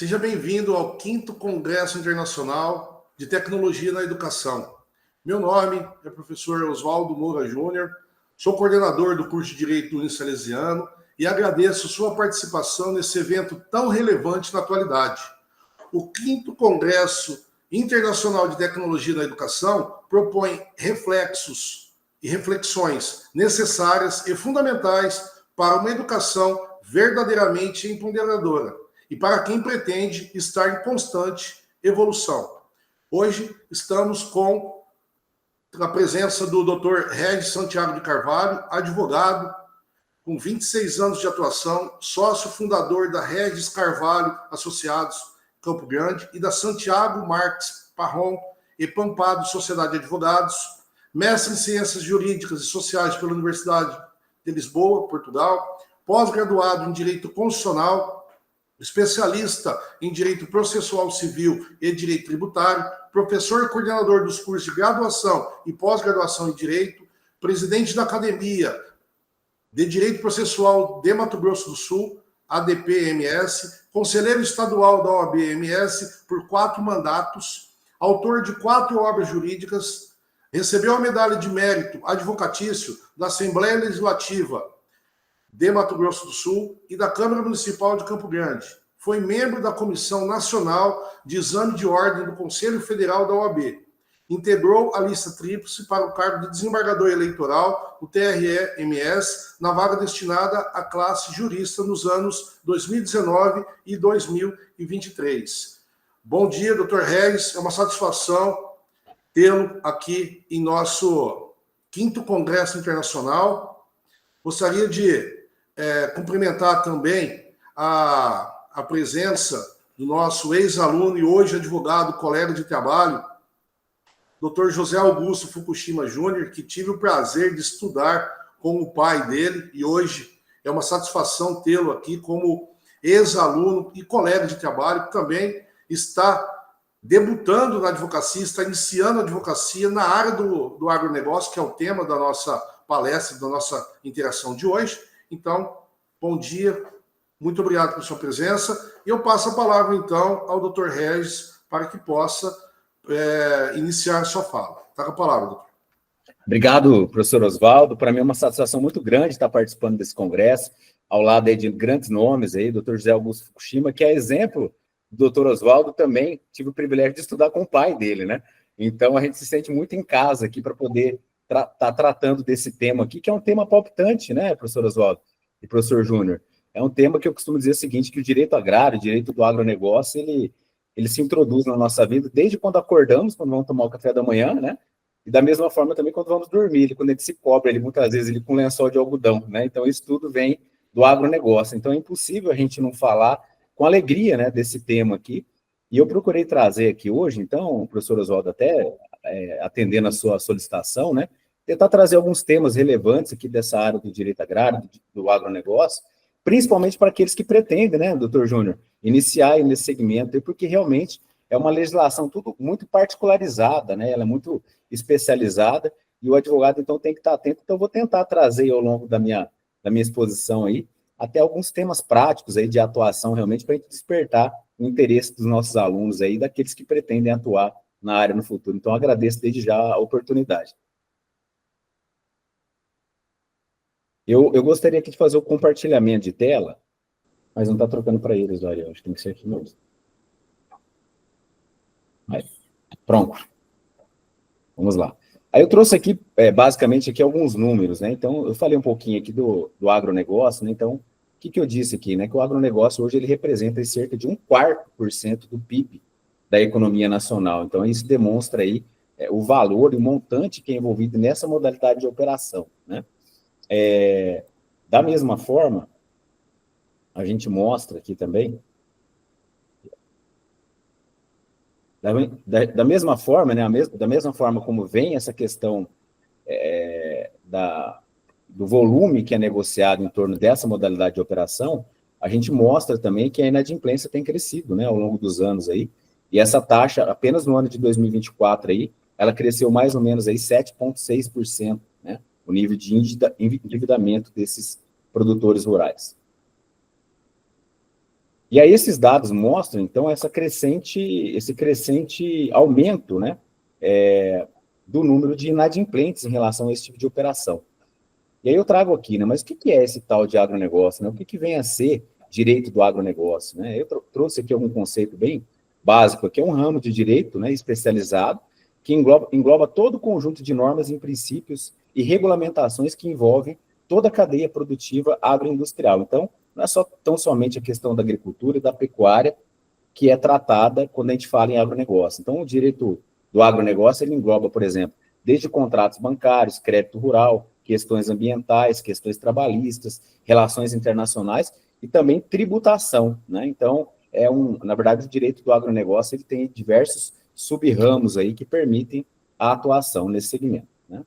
Seja bem-vindo ao 5º Congresso Internacional de Tecnologia na Educação. Meu nome é professor Oswaldo Moura Júnior, sou coordenador do curso de Direito Unisalesiano e agradeço sua participação nesse evento tão relevante na atualidade. O 5º Congresso Internacional de Tecnologia na Educação propõe reflexos e reflexões necessárias e fundamentais para uma educação verdadeiramente empoderadora e para quem pretende estar em constante evolução. Hoje estamos com a presença do Dr. Regis Santiago de Carvalho, advogado com 26 anos de atuação, sócio fundador da Regis Carvalho Associados Campo Grande e da Santiago Marques Parron e Pampado Sociedade de Advogados, mestre em Ciências Jurídicas e Sociais pela Universidade de Lisboa, Portugal, pós-graduado em Direito Constitucional, especialista em Direito Processual Civil e Direito Tributário, professor e coordenador dos cursos de graduação e pós-graduação em Direito, presidente da Academia de Direito Processual de Mato Grosso do Sul, ADP-MS, conselheiro estadual da OAB-MS por 4 mandatos, autor de 4 obras jurídicas, recebeu a medalha de mérito advocatício da Assembleia Legislativa de Mato Grosso do Sul e da Câmara Municipal de Campo Grande. Foi membro da Comissão Nacional de Exame de Ordem do Conselho Federal da OAB. Integrou a lista tríplice para o cargo de desembargador eleitoral, o TRE-MS, na vaga destinada à classe jurista nos anos 2019 e 2023. Bom dia, doutor Regis. É uma satisfação tê-lo aqui em nosso 5º Congresso Internacional. Gostaria de cumprimentar também a presença do nosso ex-aluno e hoje advogado, colega de trabalho, Dr. José Augusto Fukushima Júnior, que tive o prazer de estudar com o pai dele e hoje é uma satisfação tê-lo aqui como ex-aluno e colega de trabalho, que também está debutando na advocacia, está iniciando a advocacia na área do agronegócio, que é o tema da nossa palestra, da nossa interação de hoje. Então, bom dia, muito obrigado pela sua presença. E eu passo a palavra, então, ao Dr. Regis para que possa iniciar a sua fala. Está com a palavra, doutor. Obrigado, professor Oswaldo. Para mim é uma satisfação muito grande estar participando desse congresso, ao lado aí de grandes nomes, aí, Dr. José Augusto Fukushima, que é exemplo do Dr. Oswaldo. Também tive o privilégio de estudar com o pai dele, né? Então, a gente se sente muito em casa aqui para poder estar tratando desse tema aqui, que é um tema palpitante, né, professor Oswaldo e professor Júnior? É um tema que eu costumo dizer o seguinte, que o direito agrário, o direito do agronegócio, ele se introduz na nossa vida desde quando acordamos, quando vamos tomar o café da manhã, né? E da mesma forma também quando vamos dormir, quando a gente se cobre, muitas vezes, com lençol de algodão, né? Então, isso tudo vem do agronegócio. Então, é impossível a gente não falar com alegria, né, desse tema aqui. E eu procurei trazer aqui hoje, então, professor Oswaldo, até atendendo a sua solicitação, né, tentar trazer alguns temas relevantes aqui dessa área do direito agrário, do agronegócio, principalmente para aqueles que pretendem, né, doutor Júnior, iniciar aí nesse segmento, porque realmente é uma legislação tudo muito particularizada, né, ela é muito especializada, e o advogado, então, tem que estar atento. Então, eu vou tentar trazer ao longo da minha exposição aí, até alguns temas práticos aí de atuação, realmente, para a gente despertar o interesse dos nossos alunos aí, daqueles que pretendem atuar na área no futuro. Então, agradeço desde já a oportunidade. Eu gostaria aqui de fazer o compartilhamento de tela, mas não está trocando para eles, olha, acho que tem que ser aqui mesmo. Aí, pronto. Vamos lá. Aí eu trouxe aqui, basicamente, aqui alguns números, né? Então, eu falei um pouquinho aqui do agronegócio, né? Então, o que eu disse aqui, né? Que o agronegócio hoje ele representa cerca de 1/4% do PIB da economia nacional. Então, isso demonstra aí o valor e o montante que é envolvido nessa modalidade de operação, né? Da mesma forma, a gente mostra aqui também, da mesma forma, né, da mesma forma como vem essa questão do volume que é negociado em torno dessa modalidade de operação, a gente mostra também que a inadimplência tem crescido, né, ao longo dos anos aí, e essa taxa, apenas no ano de 2024 aí, ela cresceu mais ou menos aí 7,6%, né, o nível de endividamento desses produtores rurais. E aí esses dados mostram, então, esse crescente aumento, né, do número de inadimplentes em relação a esse tipo de operação. E aí eu trago aqui, né, mas o que é esse tal de agronegócio? Né? O que vem a ser direito do agronegócio? Né? Eu trouxe aqui algum conceito bem básico, que é um ramo de direito, né, especializado, que engloba todo o conjunto de normas e princípios e regulamentações que envolvem toda a cadeia produtiva agroindustrial. Então, não é tão somente a questão da agricultura e da pecuária que é tratada quando a gente fala em agronegócio. Então, o direito do agronegócio, ele engloba, por exemplo, desde contratos bancários, crédito rural, questões ambientais, questões trabalhistas, relações internacionais e também tributação, né? Então, na verdade, o direito do agronegócio, ele tem diversos sub-ramos aí que permitem a atuação nesse segmento, né?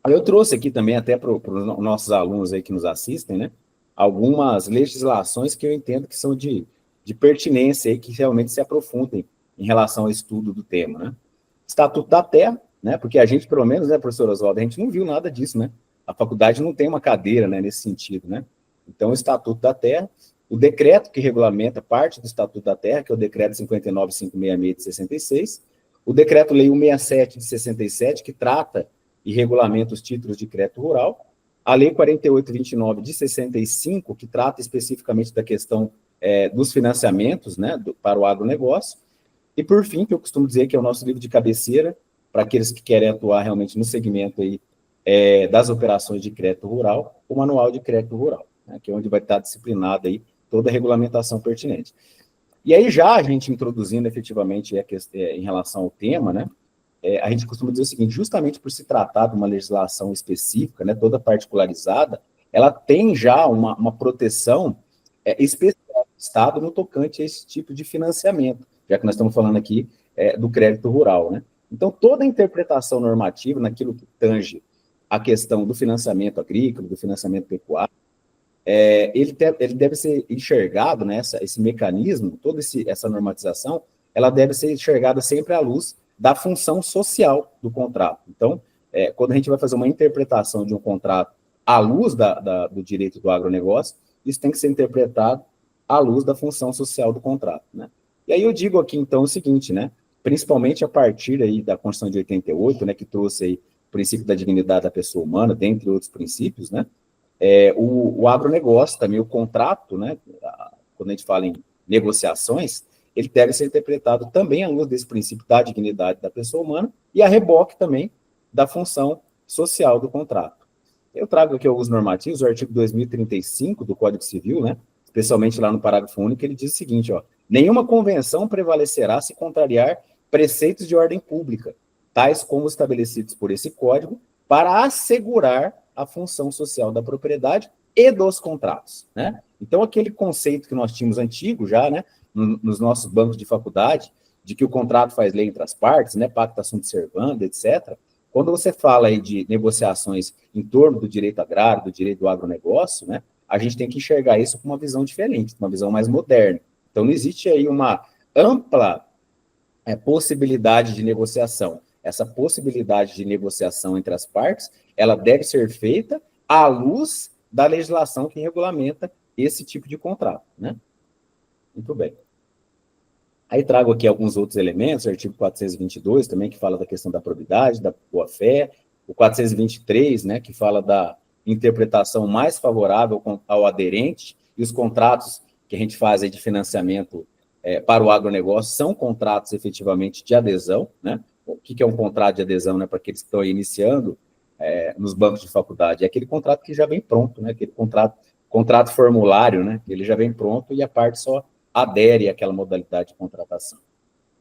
Eu trouxe aqui também, até para os nossos alunos aí que nos assistem, né, algumas legislações que eu entendo que são de pertinência aí, que realmente se aprofundem em relação ao estudo do tema, né? Estatuto da Terra, né, porque a gente, pelo menos, né, professor Oswaldo, a gente não viu nada disso, né? A faculdade não tem uma cadeira, né, nesse sentido, né? Então, o Estatuto da Terra, o decreto que regulamenta parte do Estatuto da Terra, que é o decreto 59.566 de 66, o decreto-lei 167 de 67, que trata e regulamenta os títulos de crédito rural, a Lei 4829 de 65, que trata especificamente da questão dos financiamentos, né, para o agronegócio, e por fim, que eu costumo dizer que é o nosso livro de cabeceira, para aqueles que querem atuar realmente no segmento aí, das operações de crédito rural, o Manual de Crédito Rural, né, que é onde vai estar disciplinada aí toda a regulamentação pertinente. E aí já a gente introduzindo efetivamente em relação ao tema, né, a gente costuma dizer o seguinte, justamente por se tratar de uma legislação específica, né, toda particularizada, ela tem já uma proteção especial do Estado no tocante a esse tipo de financiamento, já que nós estamos falando aqui do crédito rural, né? Então, toda a interpretação normativa naquilo que tange a questão do financiamento agrícola, do financiamento pecuário, ele deve ser enxergado, né, esse mecanismo, toda essa normatização, ela deve ser enxergada sempre à luz da função social do contrato. Então, quando a gente vai fazer uma interpretação de um contrato à luz do direito do agronegócio, isso tem que ser interpretado à luz da função social do contrato, né? E aí eu digo aqui, então, o seguinte, né? Principalmente a partir aí da Constituição de 88, né, que trouxe aí o princípio da dignidade da pessoa humana, dentre outros princípios, né? O agronegócio, também o contrato, né? Quando a gente fala em negociações, ele deve ser interpretado também à luz desse princípio da dignidade da pessoa humana e a reboque também da função social do contrato. Eu trago aqui alguns normativos, o artigo 2035 do Código Civil, né, especialmente lá no parágrafo único, ele diz o seguinte, ó, nenhuma convenção prevalecerá se contrariar preceitos de ordem pública, tais como estabelecidos por esse código, para assegurar a função social da propriedade e dos contratos, né? Então, aquele conceito que nós tínhamos antigo já, né, nos nossos bancos de faculdade, de que o contrato faz lei entre as partes, né, pacta sunt servanda, etc., quando você fala aí de negociações em torno do direito agrário, do direito do agronegócio, né, a gente tem que enxergar isso com uma visão diferente, uma visão mais moderna. Então, não existe aí uma ampla possibilidade de negociação. Essa possibilidade de negociação entre as partes, ela deve ser feita à luz da legislação que regulamenta esse tipo de contrato, né? Muito bem. Aí trago aqui alguns outros elementos, o artigo 422 também, que fala da questão da probidade, da boa-fé, o 423, né, que fala da interpretação mais favorável ao aderente, e os contratos que a gente faz aí de financiamento para o agronegócio são contratos efetivamente de adesão, né? O que é um contrato de adesão, né, para aqueles que estão iniciando nos bancos de faculdade? É aquele contrato que já vem pronto, né? Aquele contrato formulário, né? Ele já vem pronto e a parte só adere àquela modalidade de contratação.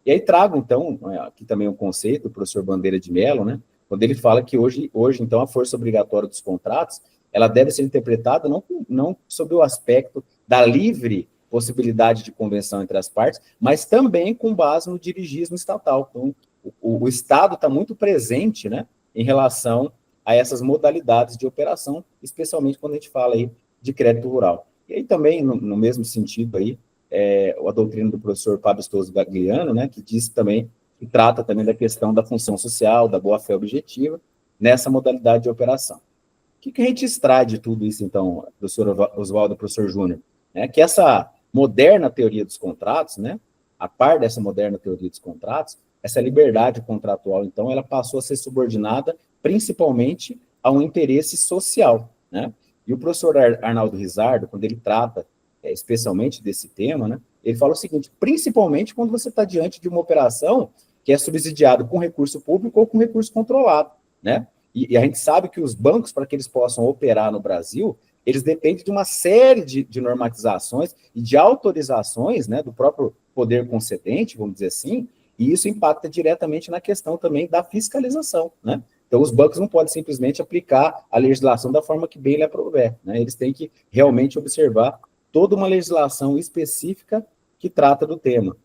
E aí trago, então, aqui também um conceito do professor Bandeira de Mello, né, quando ele fala que hoje, então, a força obrigatória dos contratos, ela deve ser interpretada não sob o aspecto da livre possibilidade de convenção entre as partes, mas também com base no dirigismo estatal. Então, o Estado está muito presente, né, em relação a essas modalidades de operação, especialmente quando a gente fala aí de crédito rural. E aí também, no mesmo sentido aí, a doutrina do professor Pablo Stoso Gagliano, né, que diz também, que trata também da questão da função social, da boa-fé objetiva, nessa modalidade de operação. O que a gente extrai de tudo isso, então, professor Oswaldo, professor Júnior? né, que essa moderna teoria dos contratos, né, a par dessa moderna teoria dos contratos, essa liberdade contratual, então, ela passou a ser subordinada principalmente a um interesse social, né? E o professor Arnaldo Rizzardo, quando ele trata especialmente desse tema, né, ele fala o seguinte: principalmente quando você está diante de uma operação que é subsidiada com recurso público ou com recurso controlado, né? E a gente sabe que os bancos, para que eles possam operar no Brasil, eles dependem de uma série de normatizações e de autorizações, né, do próprio poder concedente, vamos dizer assim, e isso impacta diretamente na questão também da fiscalização, né? Então, os bancos não podem simplesmente aplicar a legislação da forma que bem lhe aprouver, né? Eles têm que realmente observar toda uma legislação específica que trata do tema.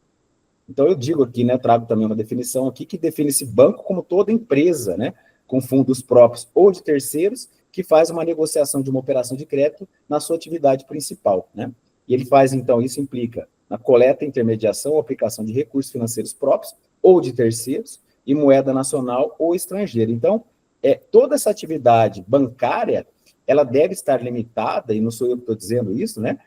Então, eu digo aqui, né, trago também uma definição aqui que define esse banco como toda empresa, né, com fundos próprios ou de terceiros, que faz uma negociação de uma operação de crédito na sua atividade principal, né? E ele faz, então, isso implica na coleta, intermediação ou aplicação de recursos financeiros próprios ou de terceiros e moeda nacional ou estrangeira. Então, toda essa atividade bancária, ela deve estar limitada, e não sou eu que estou dizendo isso, né,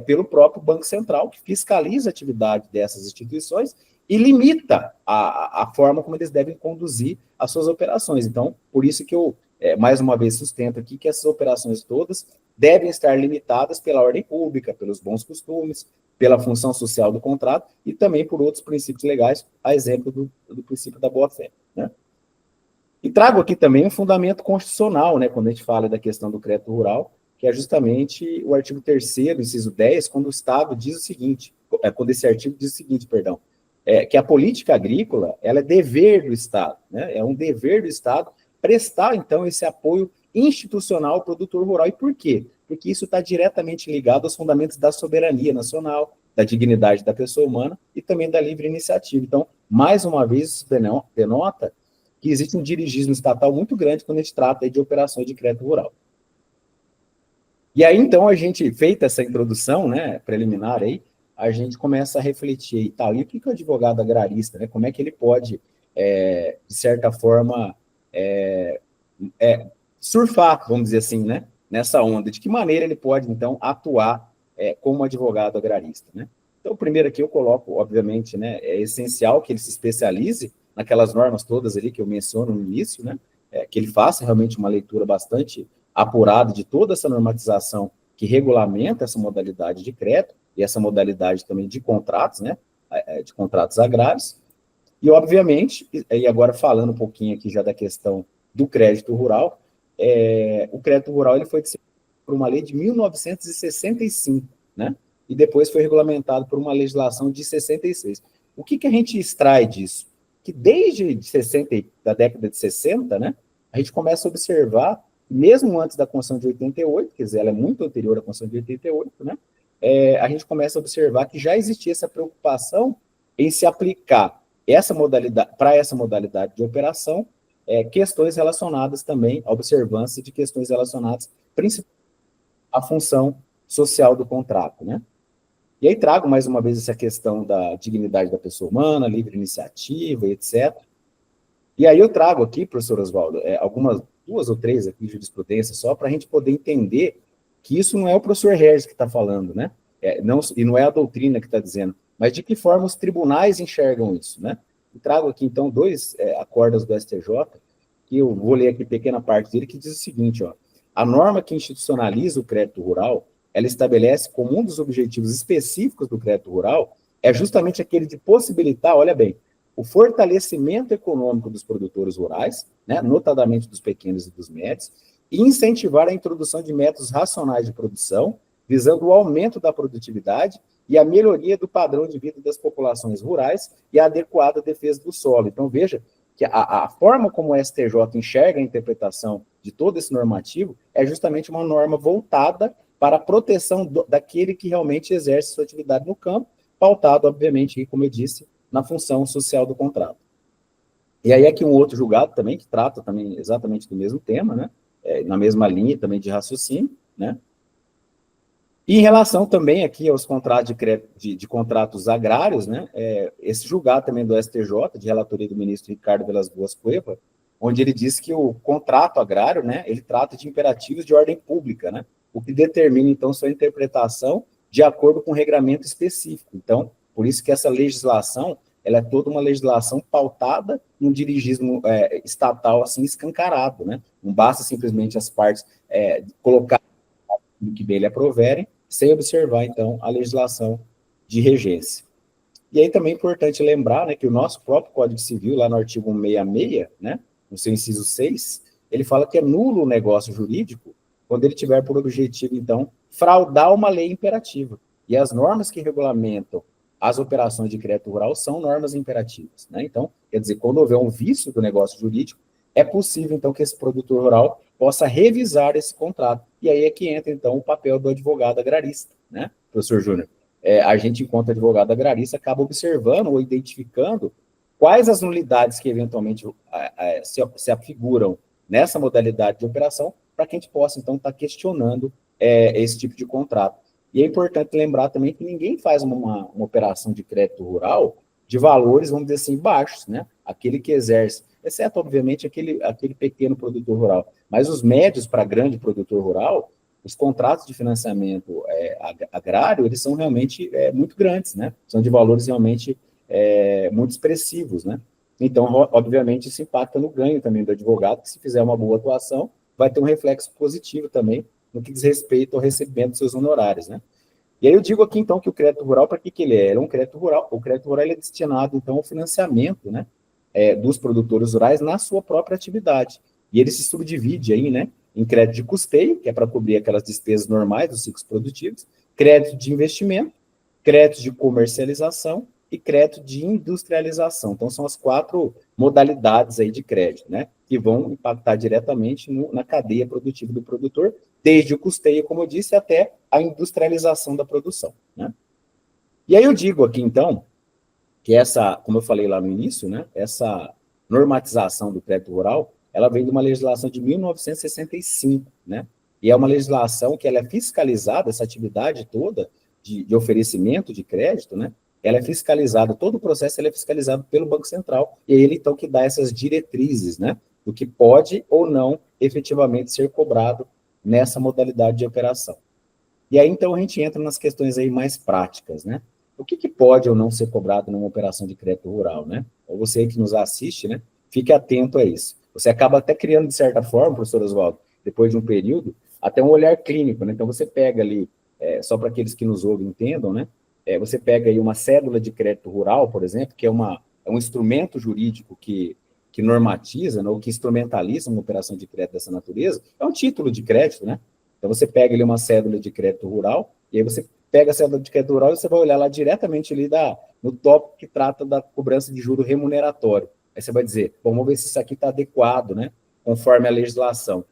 pelo próprio Banco Central, que fiscaliza a atividade dessas instituições e limita a forma como eles devem conduzir as suas operações. Então, por isso que eu, mais uma vez, sustento aqui que essas operações todas devem estar limitadas pela ordem pública, pelos bons costumes, pela função social do contrato e também por outros princípios legais, a exemplo do princípio da boa-fé, né? E trago aqui também um fundamento constitucional, né, quando a gente fala da questão do crédito rural, que é justamente o artigo 3º, inciso 10, quando o Estado diz o seguinte, quando esse artigo diz o seguinte, perdão, que a política agrícola, ela é dever do Estado, né, é um dever do Estado prestar, então, esse apoio institucional ao produtor rural. E por quê? Porque isso está diretamente ligado aos fundamentos da soberania nacional, da dignidade da pessoa humana e também da livre iniciativa. Então, mais uma vez, isso denota que existe um dirigismo estatal muito grande quando a gente trata de operações de crédito rural. E aí, então, a gente, feita essa introdução, né, preliminar aí, a gente começa a refletir e tal, e o que o advogado agrarista, né, como é que ele pode, de certa forma, surfar, vamos dizer assim, né, nessa onda, de que maneira ele pode, então, atuar como advogado agrarista, né? Então, primeiro aqui eu coloco, obviamente, né, é essencial que ele se especialize naquelas normas todas ali que eu menciono no início, né, que ele faça realmente uma leitura bastante apurada de toda essa normatização que regulamenta essa modalidade de crédito e essa modalidade também de contratos, né, de contratos agrários. E, obviamente, e agora falando um pouquinho aqui já da questão do crédito rural, o crédito rural ele foi decidido por uma lei de 1965, né, e depois foi regulamentado por uma legislação de 66. O que a gente extrai disso? Que desde da década de 60, né, a gente começa a observar, mesmo antes da Constituição de 88, quer dizer, ela é muito anterior à Constituição de 88, né, a gente começa a observar que já existia essa preocupação em se aplicar para essa modalidade de operação, questões relacionadas também à observância de questões relacionadas principalmente à função social do contrato, né? E aí trago mais uma vez essa questão da dignidade da pessoa humana, livre iniciativa, etc. E aí eu trago aqui, professor Oswaldo, algumas 2 ou 3 aqui de jurisprudência só para a gente poder entender que isso não é o professor Regis que está falando, né? E não é a doutrina que está dizendo, mas de que forma os tribunais enxergam isso, né? E trago aqui, então, 2 acordos do STJ, que eu vou ler aqui pequena parte dele, que diz o seguinte, ó: a norma que institucionaliza o crédito rural, ela estabelece como um dos objetivos específicos do crédito rural justamente aquele de possibilitar, olha bem, o fortalecimento econômico dos produtores rurais, né, notadamente dos pequenos e dos médios, e incentivar a introdução de métodos racionais de produção, visando o aumento da produtividade e a melhoria do padrão de vida das populações rurais e a adequada defesa do solo. Então, veja que a forma como o STJ enxerga a interpretação de todo esse normativo é justamente uma norma voltada para a proteção daquele que realmente exerce sua atividade no campo, pautado, obviamente, como eu disse, na função social do contrato. E aí aqui um outro julgado também, que trata também exatamente do mesmo tema, né, na mesma linha também de raciocínio, né. E em relação também aqui aos contratos de contratos agrários, né, esse julgado também do STJ, de relatoria do ministro Ricardo Velas Boas Cueva, onde ele diz que o contrato agrário, né, ele trata de imperativos de ordem pública, né, o que determina, então, sua interpretação de acordo com um regramento específico. Então, por isso que essa legislação, ela é toda uma legislação pautada num dirigismo estatal assim escancarado, né? Não basta simplesmente as partes colocar o que bem lhe aproverem, sem observar, então, a legislação de regência. E aí também é importante lembrar, né, que o nosso próprio Código Civil, lá no artigo 166, né, no seu inciso 6, ele fala que é nulo o negócio jurídico quando ele tiver por objetivo, então, fraudar uma lei imperativa. E as normas que regulamentam as operações de crédito rural são normas imperativas, né? Então, quer dizer, quando houver um vício do negócio jurídico, é possível, então, que esse produtor rural possa revisar esse contrato. E aí é que entra, então, o papel do advogado agrarista, né, professor Júnior? A gente, enquanto advogado agrarista, acaba observando ou identificando quais as nulidades que, eventualmente, se afiguram nessa modalidade de operação, para que a gente possa, então, estar questionando esse tipo de contrato. E é importante lembrar também que ninguém faz uma operação de crédito rural de valores, vamos dizer assim, baixos, né? Aquele que exerce, exceto, obviamente, aquele pequeno produtor rural. Mas os médios para grande produtor rural, os contratos de financiamento agrário, eles são realmente muito grandes, né? São de valores realmente muito expressivos, né? Então, obviamente, isso impacta no ganho também do advogado, que se fizer uma boa atuação, vai ter um reflexo positivo também no que diz respeito ao recebimento dos seus honorários, né? E aí eu digo aqui, então, que o crédito rural, para que ele é? Ele é um crédito rural. O crédito rural ele é destinado, então, ao financiamento, né, dos produtores rurais na sua própria atividade. E ele se subdivide aí, né, em crédito de custeio, que é para cobrir aquelas despesas normais dos ciclos produtivos, crédito de investimento, crédito de comercialização e crédito de industrialização. Então, são as 4 modalidades aí de crédito, né, que vão impactar diretamente na cadeia produtiva do produtor, desde o custeio, como eu disse, até a industrialização da produção, né? E aí eu digo aqui, então, que como eu falei lá no início, né, essa normatização do crédito rural, ela vem de uma legislação de 1965, né? E é uma legislação que ela é fiscalizada, essa atividade toda de oferecimento de crédito, né? Ela é fiscalizada, todo o processo ele é fiscalizado pelo Banco Central, e é ele, então, que dá essas diretrizes, né, do que pode ou não efetivamente ser cobrado nessa modalidade de operação. E aí, então, a gente entra nas questões aí mais práticas, né? O que pode ou não ser cobrado numa operação de crédito rural, né? Ou você que nos assiste, né, fique atento a isso. Você acaba até criando, de certa forma, professor Oswaldo, depois de um período, até um olhar clínico, né? Então, você pega ali, só para aqueles que nos ouvem entendam, né? Você pega aí uma cédula de crédito rural, por exemplo, que é um instrumento jurídico que normatiza, né, ou que instrumentaliza uma operação de crédito dessa natureza, é um título de crédito, né? Então, você pega ali uma cédula de crédito rural, e aí você pega a cédula de crédito rural e você vai olhar lá diretamente ali no tópico que trata da cobrança de juro remuneratório. Aí você vai dizer, bom, vamos ver se isso aqui está adequado, né, conforme a legislação.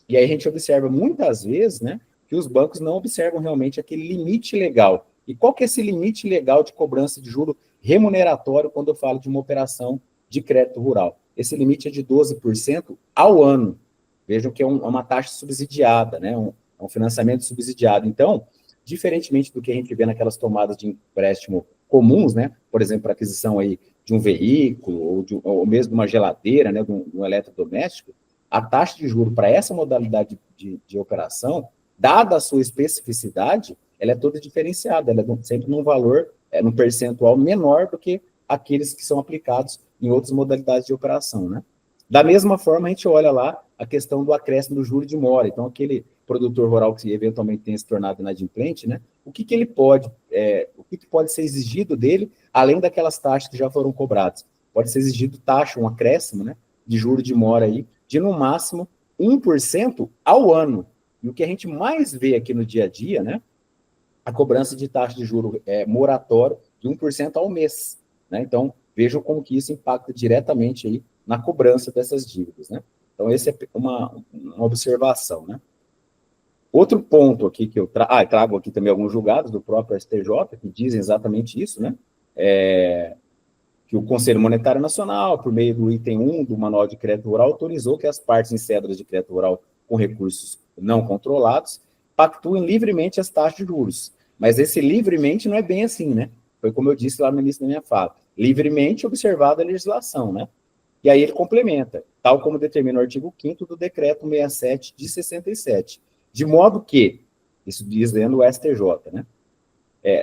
E aí a gente observa muitas vezes, né, que os bancos não observam realmente aquele limite legal. E qual que é esse limite legal de cobrança de juro remuneratório quando eu falo de uma operação de crédito rural? Esse limite é de 12% ao ano. Vejam que é uma taxa subsidiada, né, um financiamento subsidiado. Então, diferentemente do que a gente vê naquelas tomadas de empréstimo comuns, né, por exemplo, para aquisição aí de um veículo ou mesmo de uma geladeira, né, de um eletrodoméstico, a taxa de juros para essa modalidade de operação, dada a sua especificidade, ela é toda diferenciada, ela é sempre num valor, num percentual menor do que aqueles que são aplicados em outras modalidades de operação, né? Da mesma forma, a gente olha lá a questão do acréscimo do juro de mora. Então, aquele produtor rural que eventualmente tenha se tornado inadimplente, né? O que ele pode, o que pode ser exigido dele, além daquelas taxas que já foram cobradas? Pode ser exigido taxa, um acréscimo, né, de juro de mora aí, de no máximo 1% ao ano. E o que a gente mais vê aqui no dia a dia, né, a cobrança de taxa de juro moratório de 1% ao mês, né? Então, vejam como que isso impacta diretamente aí na cobrança dessas dívidas, né? Então, essa é uma observação, né? Outro ponto aqui que eu trago aqui também alguns julgados do próprio STJ, que dizem exatamente isso, né? Que o Conselho Monetário Nacional, por meio do item 1 do Manual de Crédito Rural, autorizou que as partes em cédulas de crédito rural com recursos não controlados pactuem livremente as taxas de juros. Mas esse livremente não é bem assim, né? Foi como eu disse lá no início da minha fala. Livremente observada a legislação, né? E aí ele complementa, tal como determina o artigo 5º do Decreto 67 de 67. De modo que, isso diz dentro do STJ, né?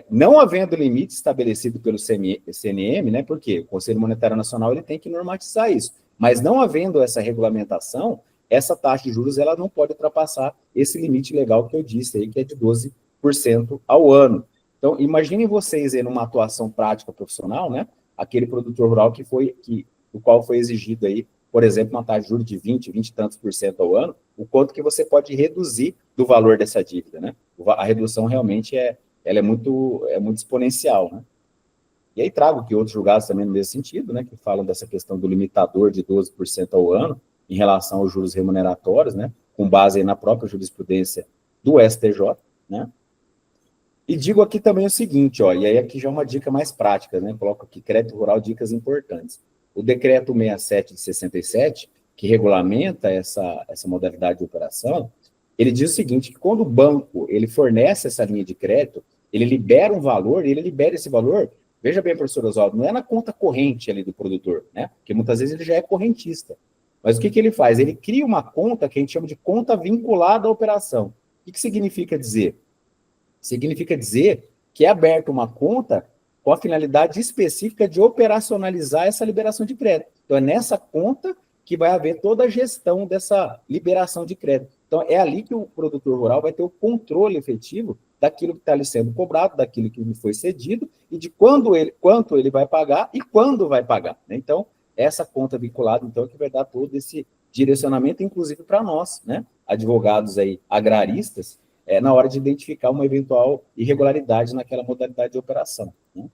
Não havendo limite estabelecido pelo CNM, né, porque o Conselho Monetário Nacional ele tem que normatizar isso, mas não havendo essa regulamentação, essa taxa de juros ela não pode ultrapassar esse limite legal que eu disse aí, que é de 12% ao ano. Então, imaginem vocês aí numa atuação prática profissional, né, aquele produtor rural do qual foi exigido aí, por exemplo, uma taxa de juros de 20 e tantos por cento ao ano, o quanto que você pode reduzir do valor dessa dívida, né? A redução realmente ela é muito exponencial, né? E aí trago aqui outros julgados também no mesmo sentido, né, que falam dessa questão do limitador de 12% ao ano em relação aos juros remuneratórios, né, com base aí na própria jurisprudência do STJ, né? E digo aqui também o seguinte, ó, e aí aqui já é uma dica mais prática, né? Coloco aqui crédito rural, dicas importantes. O decreto 67 de 67, que regulamenta essa modalidade de operação, ele diz o seguinte, que quando o banco ele fornece essa linha de crédito, ele libera um valor, e ele libera esse valor, veja bem, professor Oswaldo, não é na conta corrente ali do produtor, né? Porque muitas vezes ele já é correntista. Mas o que ele faz? Ele cria uma conta que a gente chama de conta vinculada à operação. O que significa dizer? Significa dizer que é aberta uma conta com a finalidade específica de operacionalizar essa liberação de crédito. Então, é nessa conta que vai haver toda a gestão dessa liberação de crédito. Então, é ali que o produtor rural vai ter o controle efetivo daquilo que está lhe sendo cobrado, daquilo que lhe foi cedido, e de quanto ele vai pagar e quando vai pagar, né? Então, essa conta vinculada, então, é que vai dar todo esse direcionamento, inclusive para nós, né, advogados aí agraristas, na hora de identificar uma eventual irregularidade naquela modalidade de operação, né?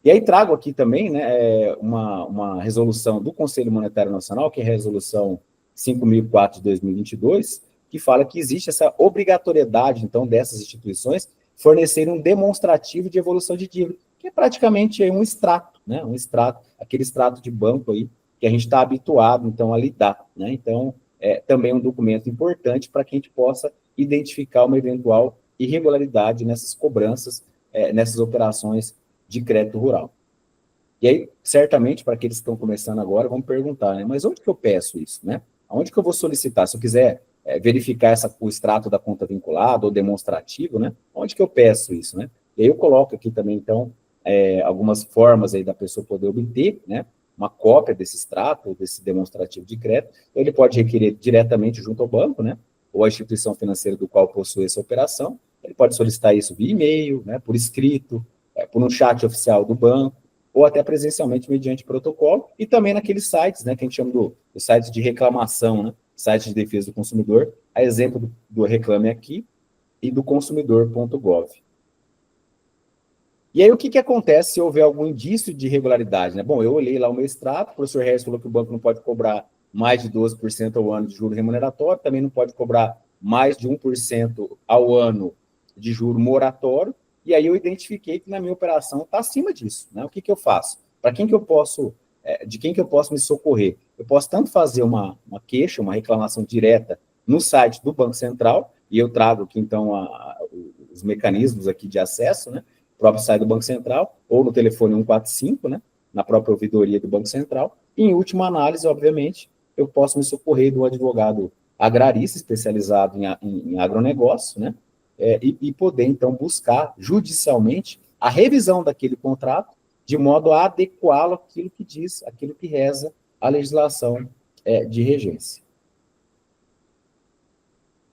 E aí trago aqui também, né, uma resolução do Conselho Monetário Nacional, que é a resolução 5.004 de 2022, que fala que existe essa obrigatoriedade, então, dessas instituições fornecerem um demonstrativo de evolução de dívida, que é praticamente um extrato, né, aquele extrato de banco aí, que a gente está habituado, então, a lidar, né? Então, é também um documento importante para que a gente possa identificar uma eventual irregularidade nessas cobranças, nessas operações de crédito rural. E aí, certamente, para aqueles que estão começando agora, vão perguntar, né, mas onde que eu peço isso, né? Onde que eu vou solicitar? Se eu quiser verificar o extrato da conta vinculada ou demonstrativo, né? Onde que eu peço isso, né? E aí eu coloco aqui também, então, algumas formas aí da pessoa poder obter, né, uma cópia desse extrato, desse demonstrativo de crédito. Então, ele pode requerer diretamente junto ao banco, né, ou a instituição financeira do qual possui essa operação. Ele pode solicitar isso via e-mail, né, por escrito, por um chat oficial do banco, ou até presencialmente mediante protocolo, e também naqueles sites, né, que a gente chama do sites de reclamação, né, sites de defesa do consumidor, a exemplo do Reclame Aqui e do consumidor.gov. E aí, o que acontece se houver algum indício de irregularidade, né? Bom, eu olhei lá o meu extrato, o professor Harris falou que o banco não pode cobrar mais de 12% ao ano de juro remuneratório, também não pode cobrar mais de 1% ao ano de juro moratório, e aí eu identifiquei que na minha operação está acima disso, né? O que eu faço? Para quem que eu posso, de quem que eu posso me socorrer? Eu posso tanto fazer uma queixa, uma reclamação direta no site do Banco Central, e eu trago aqui, então, os mecanismos aqui de acesso, né? O próprio site do Banco Central, ou no telefone 145, né? Na própria ouvidoria do Banco Central. E, em última análise, obviamente, eu posso me socorrer do advogado agrarista especializado em agronegócio, né? E poder, então, buscar judicialmente a revisão daquele contrato de modo a adequá-lo àquilo que diz, àquilo que reza a legislação de regência.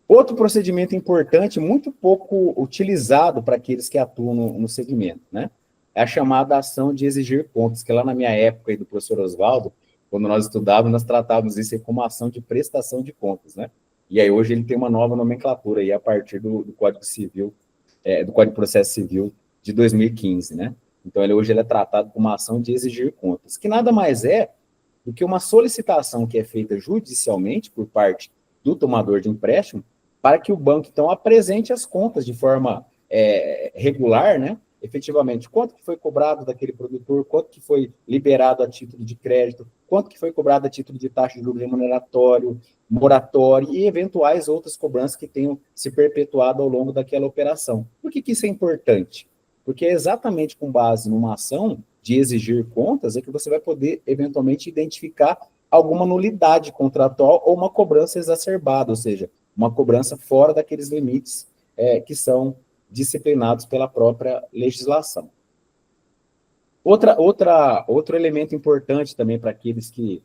Outro procedimento importante, muito pouco utilizado para aqueles que atuam no segmento, né? É a chamada ação de exigir contas, que lá na minha época aí do professor Oswaldo, quando nós estudávamos, nós tratávamos isso como ação de prestação de contas, né? E aí hoje ele tem uma nova nomenclatura aí a partir do Código Civil, do Código de Processo Civil de 2015, né? Então hoje ele é tratado como uma ação de exigir contas, que nada mais é do que uma solicitação que é feita judicialmente por parte do tomador de empréstimo para que o banco, então, apresente as contas de forma regular, né? Efetivamente, quanto que foi cobrado daquele produtor, quanto que foi liberado a título de crédito, quanto que foi cobrado a título de taxa de juros remuneratório, moratório e eventuais outras cobranças que tenham se perpetuado ao longo daquela operação. Por que isso é importante? Porque é exatamente com base numa ação de exigir contas é que você vai poder, eventualmente, identificar alguma nulidade contratual ou uma cobrança exacerbada, ou seja, uma cobrança fora daqueles limites que são disciplinados pela própria legislação. Outro elemento importante também para aqueles que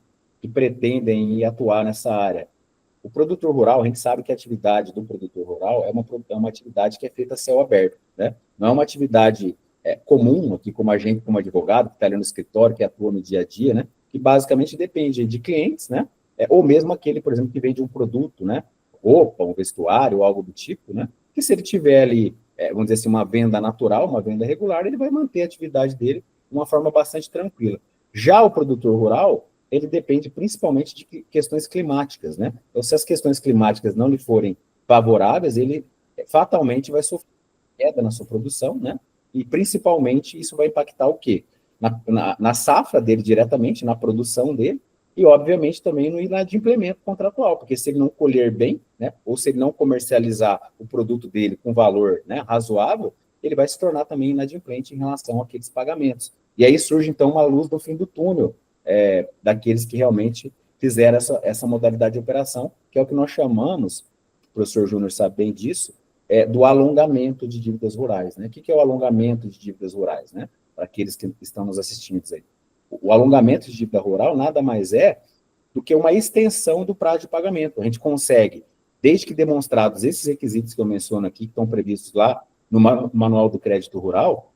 pretendem atuar nessa área. O produtor rural, a gente sabe que a atividade do produtor rural é uma atividade que é feita a céu aberto, né? Não é uma atividade comum, aqui como a gente, como advogado, que está ali no escritório, que atua no dia a dia, né? Que basicamente depende de clientes, né? Ou mesmo aquele, por exemplo, que vende um produto, né? Roupa, um vestuário, algo do tipo, né? Que se ele tiver ali, vamos dizer assim, uma venda natural, uma venda regular, ele vai manter a atividade dele de uma forma bastante tranquila. Já o produtor rural, ele depende principalmente de questões climáticas, né? Então, se as questões climáticas não lhe forem favoráveis, ele fatalmente vai sofrer queda na sua produção, né? E principalmente isso vai impactar o quê? Na safra dele diretamente, na produção dele, e obviamente também no inadimplemento contratual, porque se ele não colher bem, né? Ou se ele não comercializar o produto dele com valor, né, razoável, ele vai se tornar também inadimplente em relação àqueles pagamentos. E aí surge então uma luz no fim do túnel, daqueles que realmente fizeram essa modalidade de operação, que é o que nós chamamos, o professor Júnior sabe bem disso, do alongamento de dívidas rurais, né? O que é o alongamento de dívidas rurais, né? Para aqueles que estão nos assistindo aí. O alongamento de dívida rural nada mais é do que uma extensão do prazo de pagamento. A gente consegue, desde que demonstrados esses requisitos que eu menciono aqui, que estão previstos lá no Manual do Crédito Rural,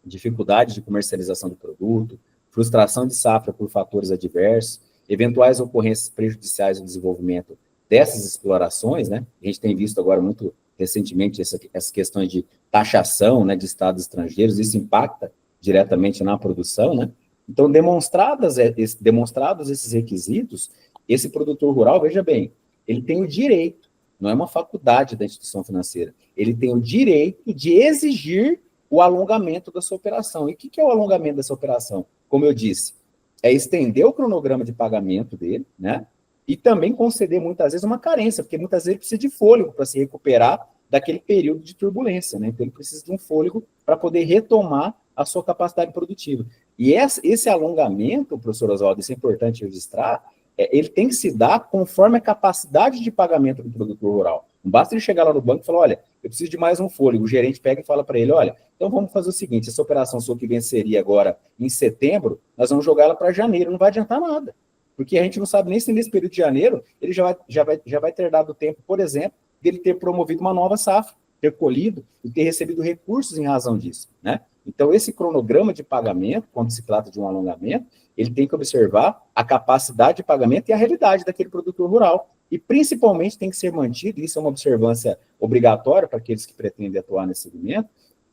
dificuldade de comercialização do produto, frustração de safra por fatores adversos, eventuais ocorrências prejudiciais ao desenvolvimento dessas explorações, né? A gente tem visto agora muito recentemente essas questões de taxação, né, de estados estrangeiros, isso impacta diretamente na produção, né? Então, demonstrados esses requisitos, esse produtor rural, veja bem, ele tem o direito, não é uma faculdade da instituição financeira, ele tem o direito de exigir o alongamento da sua operação. E o que é o alongamento dessa operação? Como eu disse, é estender o cronograma de pagamento dele, né? E também conceder, muitas vezes, uma carência, porque muitas vezes ele precisa de fôlego para se recuperar daquele período de turbulência, né? Então, ele precisa de um fôlego para poder retomar a sua capacidade produtiva. E esse alongamento, professor Oswaldo, isso é importante registrar, ele tem que se dar conforme a capacidade de pagamento do produtor rural. Não basta ele chegar lá no banco e falar, olha, eu preciso de mais um fôlego. O gerente pega e fala para ele, olha, então vamos fazer o seguinte, essa operação sua que venceria agora em setembro, nós vamos jogar ela para janeiro, não vai adiantar nada. Porque a gente não sabe nem se nesse período de janeiro ele já vai ter dado tempo, por exemplo, dele ter promovido uma nova safra, ter colhido e ter recebido recursos em razão disso, né? Então, esse cronograma de pagamento, quando se trata de um alongamento, ele tem que observar a capacidade de pagamento e a realidade daquele produtor rural. E, principalmente, tem que ser mantido, isso é uma observância obrigatória para aqueles que pretendem atuar nesse segmento,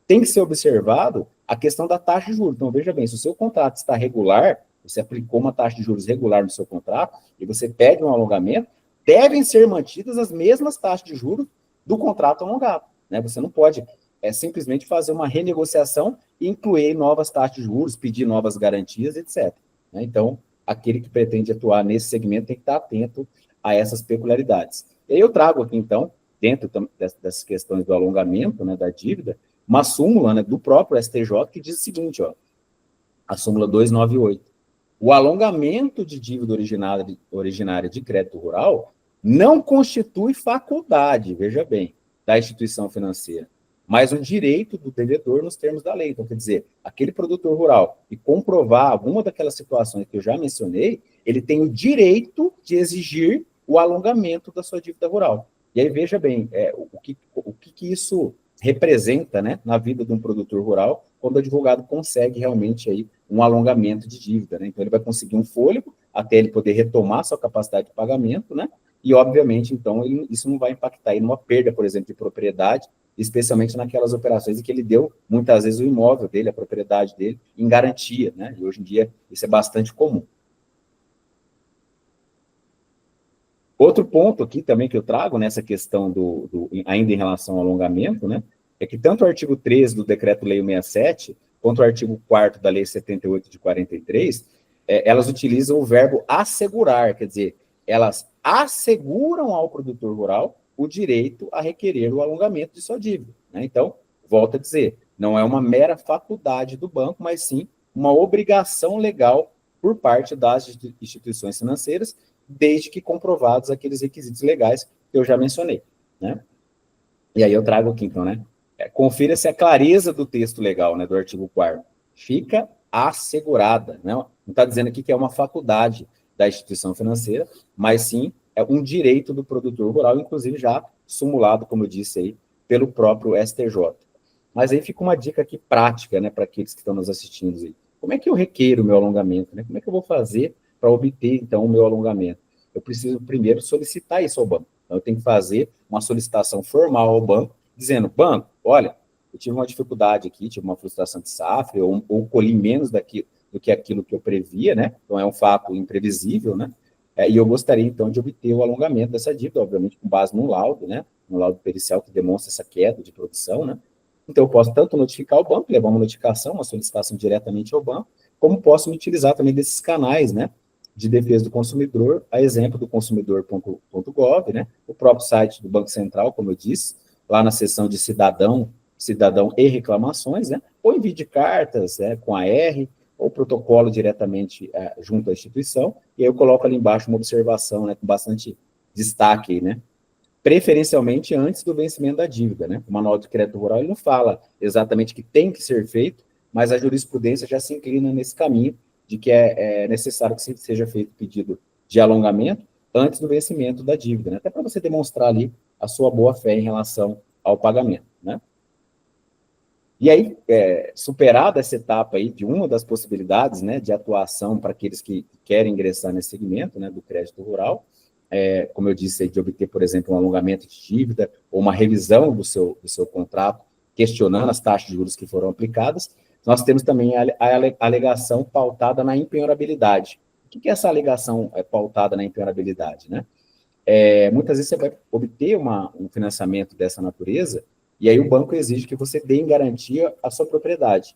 tem que ser observado a questão da taxa de juros. Então, veja bem, se o seu contrato está regular, você aplicou uma taxa de juros regular no seu contrato, e você pede um alongamento, devem ser mantidas as mesmas taxas de juros do contrato alongado, né? Você não pode simplesmente fazer uma renegociação e incluir novas taxas de juros, pedir novas garantias, etc. Né? Então, aquele que pretende atuar nesse segmento tem que estar atento a essas peculiaridades. E aí eu trago aqui, então, dentro dessas questões do alongamento, né, da dívida, uma súmula, né, do próprio STJ que diz o seguinte, ó, a súmula 298. O alongamento de dívida originária de crédito rural não constitui faculdade, veja bem, da instituição financeira, mas o direito do devedor nos termos da lei. Então, quer dizer, aquele produtor rural que comprovar alguma daquelas situações que eu já mencionei, ele tem o direito de exigir o alongamento da sua dívida rural. E aí, veja bem, o que isso representa, né, na vida de um produtor rural, quando o advogado consegue realmente aí um alongamento de dívida, né? Então, ele vai conseguir um fôlego até ele poder retomar sua capacidade de pagamento, né? E, obviamente, então, isso não vai impactar aí numa perda, por exemplo, de propriedade, especialmente naquelas operações em que ele deu, muitas vezes, o imóvel dele, a propriedade dele, em garantia, né? E hoje em dia isso é bastante comum. Outro ponto aqui também que eu trago nessa questão ainda em relação ao alongamento, né? É que tanto o artigo 13 do Decreto-Lei 67, quanto o artigo 4º da Lei 78 de 43, elas utilizam o verbo assegurar, quer dizer, elas asseguram ao produtor rural o direito a requerer o alongamento de sua dívida, né? Então, volto a dizer, não é uma mera faculdade do banco, mas sim uma obrigação legal por parte das instituições financeiras, desde que comprovados aqueles requisitos legais que eu já mencionei, né? E aí eu trago aqui, então, né? confira se a clareza do texto legal, né, do artigo 4º fica assegurada, né? Não está dizendo aqui que é uma faculdade da instituição financeira, mas sim é um direito do produtor rural, inclusive já sumulado, como eu disse aí, pelo próprio STJ. Mas aí fica uma dica aqui prática, né, para aqueles que estão nos assistindo aí. Como é que eu requeiro o meu alongamento, né? Como é que eu vou fazer para obter, então, o meu alongamento? Eu preciso primeiro solicitar isso ao banco. Então, eu tenho que fazer uma solicitação formal ao banco, dizendo, banco, olha, eu tive uma dificuldade aqui, tive uma frustração de safra, ou colhi menos do que aquilo que eu previa, né? Então, é um fato imprevisível, né? E eu gostaria, então, de obter o alongamento dessa dívida, obviamente, com base no laudo, né? No laudo pericial que demonstra essa queda de produção, né? Então, eu posso tanto notificar o banco, levar uma notificação, uma solicitação diretamente ao banco, como posso me utilizar também desses canais, né? De defesa do consumidor, a exemplo do consumidor.gov, né? O próprio site do Banco Central, como eu disse, lá na seção de cidadão e reclamações, né? Ou envio de cartas, né, com a R, ou protocolo diretamente junto à instituição, e aí eu coloco ali embaixo uma observação, né, com bastante destaque, né? Preferencialmente antes do vencimento da dívida, né? O Manual de Crédito Rural ele não fala exatamente que tem que ser feito, mas a jurisprudência já se inclina nesse caminho de que é necessário que seja feito pedido de alongamento antes do vencimento da dívida, né? Até para você demonstrar ali a sua boa-fé em relação ao pagamento, né? E aí, superada essa etapa aí de uma das possibilidades, né, de atuação para aqueles que querem ingressar nesse segmento, né, do crédito rural, como eu disse, de obter, por exemplo, um alongamento de dívida ou uma revisão do seu contrato, questionando as taxas de juros que foram aplicadas, nós temos também a alegação pautada na impenhorabilidade. O que é essa alegação pautada na impenhorabilidade, né? Muitas vezes você vai obter um financiamento dessa natureza, e aí o banco exige que você dê em garantia a sua propriedade.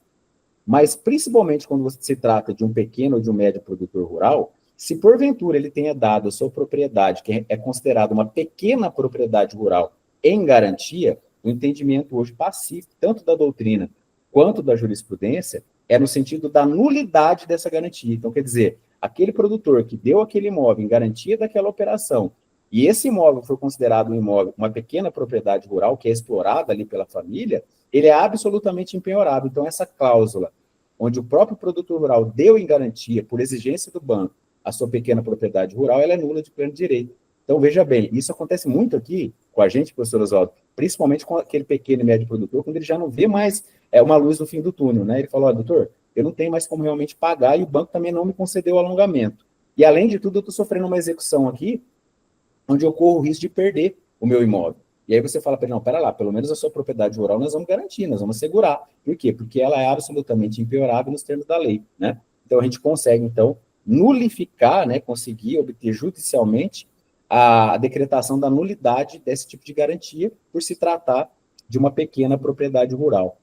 Mas, principalmente quando se trata de um pequeno ou de um médio produtor rural, se porventura ele tenha dado a sua propriedade, que é considerada uma pequena propriedade rural, em garantia, o entendimento hoje pacífico, tanto da doutrina quanto da jurisprudência, é no sentido da nulidade dessa garantia. Então, quer dizer, aquele produtor que deu aquele imóvel em garantia daquela operação, e esse imóvel foi considerado um imóvel, uma pequena propriedade rural, que é explorada ali pela família, ele é absolutamente empenhorável. Então, essa cláusula, onde o próprio produtor rural deu em garantia, por exigência do banco, a sua pequena propriedade rural, ela é nula de pleno direito. Então, veja bem, isso acontece muito aqui com a gente, professor Oswaldo, principalmente com aquele pequeno e médio produtor, quando ele já não vê mais uma luz no fim do túnel, né? Ele fala, ó, doutor, eu não tenho mais como realmente pagar e o banco também não me concedeu o alongamento. E, além de tudo, eu estou sofrendo uma execução aqui onde eu corro o risco de perder o meu imóvel. E aí você fala para ele, não, pera lá, pelo menos a sua propriedade rural nós vamos garantir, nós vamos assegurar. Por quê? Porque ela é absolutamente impiorável nos termos da lei, né? Então, a gente consegue, então, nulificar, né, conseguir obter judicialmente a decretação da nulidade desse tipo de garantia por se tratar de uma pequena propriedade rural.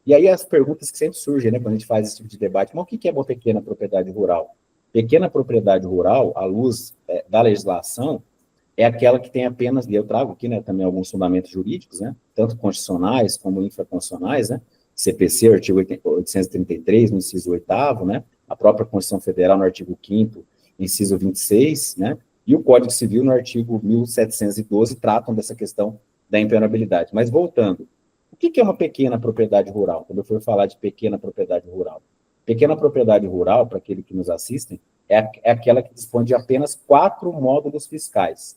E aí as perguntas que sempre surgem, né, quando a gente faz esse tipo de debate, mas o que é uma pequena propriedade rural? Pequena propriedade rural, à luz da legislação, é aquela que tem apenas, e eu trago aqui, né, também alguns fundamentos jurídicos, né, tanto constitucionais como infraconstitucionais, né, CPC, artigo 833, no inciso 8º, né, a própria Constituição Federal no artigo 5º, inciso 26, né, e o Código Civil no artigo 1712 tratam dessa questão da impenhorabilidade. Mas voltando, o que é uma pequena propriedade rural? Quando eu for falar de pequena propriedade rural. Pequena propriedade rural, para aqueles que nos assistem, é aquela que dispõe de apenas 4 módulos fiscais.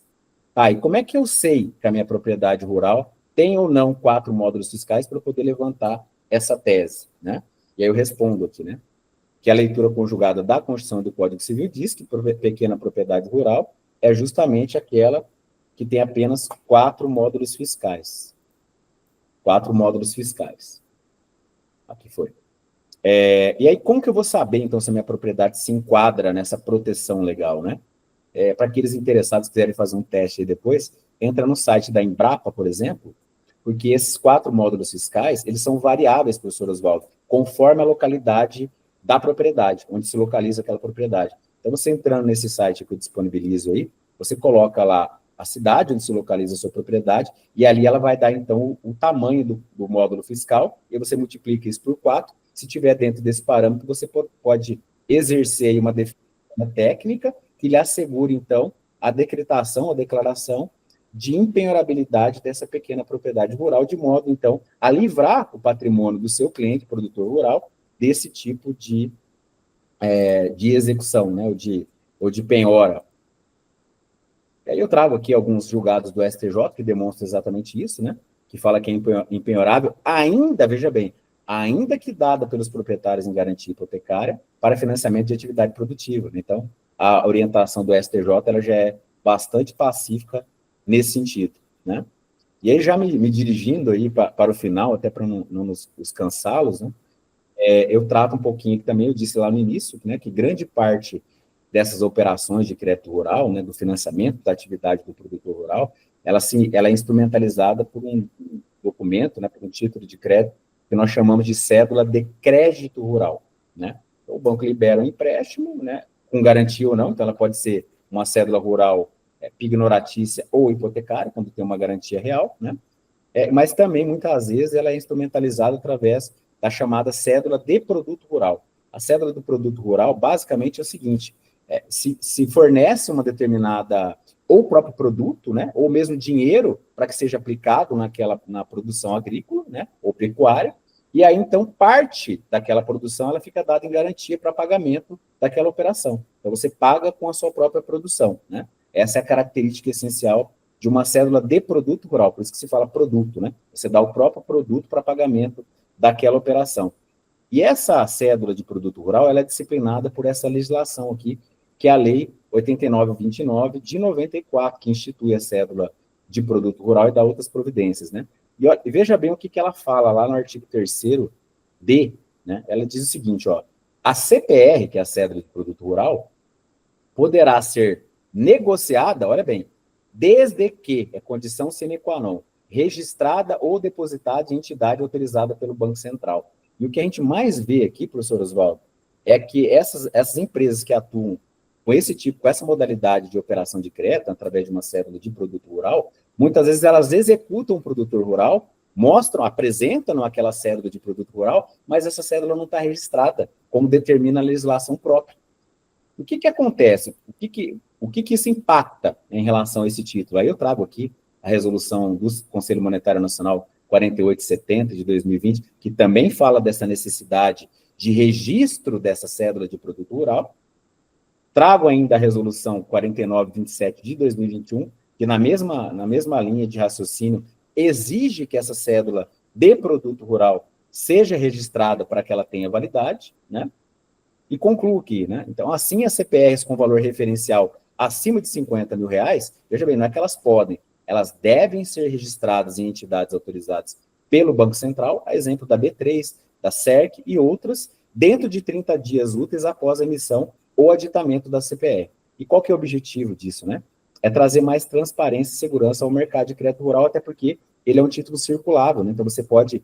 E como é que eu sei que a minha propriedade rural tem ou não 4 módulos fiscais para eu poder levantar essa tese, né? E aí eu respondo aqui, né? Que a leitura conjugada da Constituição e do Código Civil diz que pequena propriedade rural é justamente aquela que tem apenas 4 módulos fiscais. 4 módulos fiscais. Aqui foi. E aí, como que eu vou saber, então, se a minha propriedade se enquadra nessa proteção legal, né? Para aqueles interessados que quiserem fazer um teste aí depois, entra no site da Embrapa, por exemplo, porque esses 4 módulos fiscais, eles são variáveis, professor Oswaldo, conforme a localidade da propriedade, onde se localiza aquela propriedade. Então, você entrando nesse site que eu disponibilizo aí, você coloca lá a cidade onde se localiza a sua propriedade, e ali ela vai dar, então, o tamanho do módulo fiscal, e você multiplica isso por 4, se tiver dentro desse parâmetro, você pode exercer uma defesa técnica que lhe assegure, então, a decretação, a declaração de impenhorabilidade dessa pequena propriedade rural, de modo, então, a livrar o patrimônio do seu cliente, produtor rural, desse tipo de execução, né, ou de penhora. E aí eu trago aqui alguns julgados do STJ que demonstram exatamente isso, né, que fala que é impenhorável, ainda, veja bem, ainda que dada pelos proprietários em garantia hipotecária para financiamento de atividade produtiva. Então, a orientação do STJ ela já é bastante pacífica nesse sentido, né? E aí, já me dirigindo aí para o final, até para não nos cansá-los, né? Eu trato um pouquinho, que também eu disse lá no início, né, que grande parte dessas operações de crédito rural, né, do financiamento da atividade do produtor rural, ela é instrumentalizada por um documento, né, por um título de crédito, que nós chamamos de cédula de crédito rural, né? Então, o banco libera um empréstimo, né, com garantia ou não, então ela pode ser uma cédula rural pignoratícia ou hipotecária, quando tem uma garantia real, né? Mas também, muitas vezes, ela é instrumentalizada através da chamada cédula de produto rural. A cédula do produto rural, basicamente, é o seguinte, se fornece uma determinada, ou o próprio produto, né, ou mesmo dinheiro para que seja aplicado na produção agrícola, né, ou pecuária, e aí, então, parte daquela produção ela fica dada em garantia para pagamento daquela operação. Então, você paga com a sua própria produção, né? Essa é a característica essencial de uma cédula de produto rural, por isso que se fala produto, né? Você dá o próprio produto para pagamento daquela operação. E essa cédula de produto rural, ela é disciplinada por essa legislação aqui, que é a Lei 8929 de 94, que institui a cédula de produto rural e dá outras providências, né? E veja bem o que ela fala lá no artigo 3º D, né? Ela diz o seguinte, ó, a CPR, que é a cédula de produto rural, poderá ser negociada, olha bem, desde que, é condição sine qua non, registrada ou depositada em entidade autorizada pelo Banco Central. E o que a gente mais vê aqui, professor Oswaldo, é que essas empresas que atuam com esse tipo, com essa modalidade de operação de crédito, através de uma cédula de produto rural, muitas vezes elas executam um produtor rural, apresentam aquela cédula de produto rural, mas essa cédula não está registrada, como determina a legislação própria. O que acontece? O que isso impacta em relação a esse título? Aí eu trago aqui a resolução do Conselho Monetário Nacional 4870 de 2020, que também fala dessa necessidade de registro dessa cédula de produto rural. Trago ainda a resolução 4927 de 2021, que na mesma linha de raciocínio exige que essa cédula de produto rural seja registrada para que ela tenha validade, né? E concluo aqui, né? Então, assim, as CPRs com valor referencial acima de R$50 mil, veja bem, não é que elas podem, elas devem ser registradas em entidades autorizadas pelo Banco Central, a exemplo da B3, da CERC e outras, dentro de 30 dias úteis após a emissão ou aditamento da CPR. E qual que é o objetivo disso, né? É trazer mais transparência e segurança ao mercado de crédito rural, até porque ele é um título circulável, né? Então você pode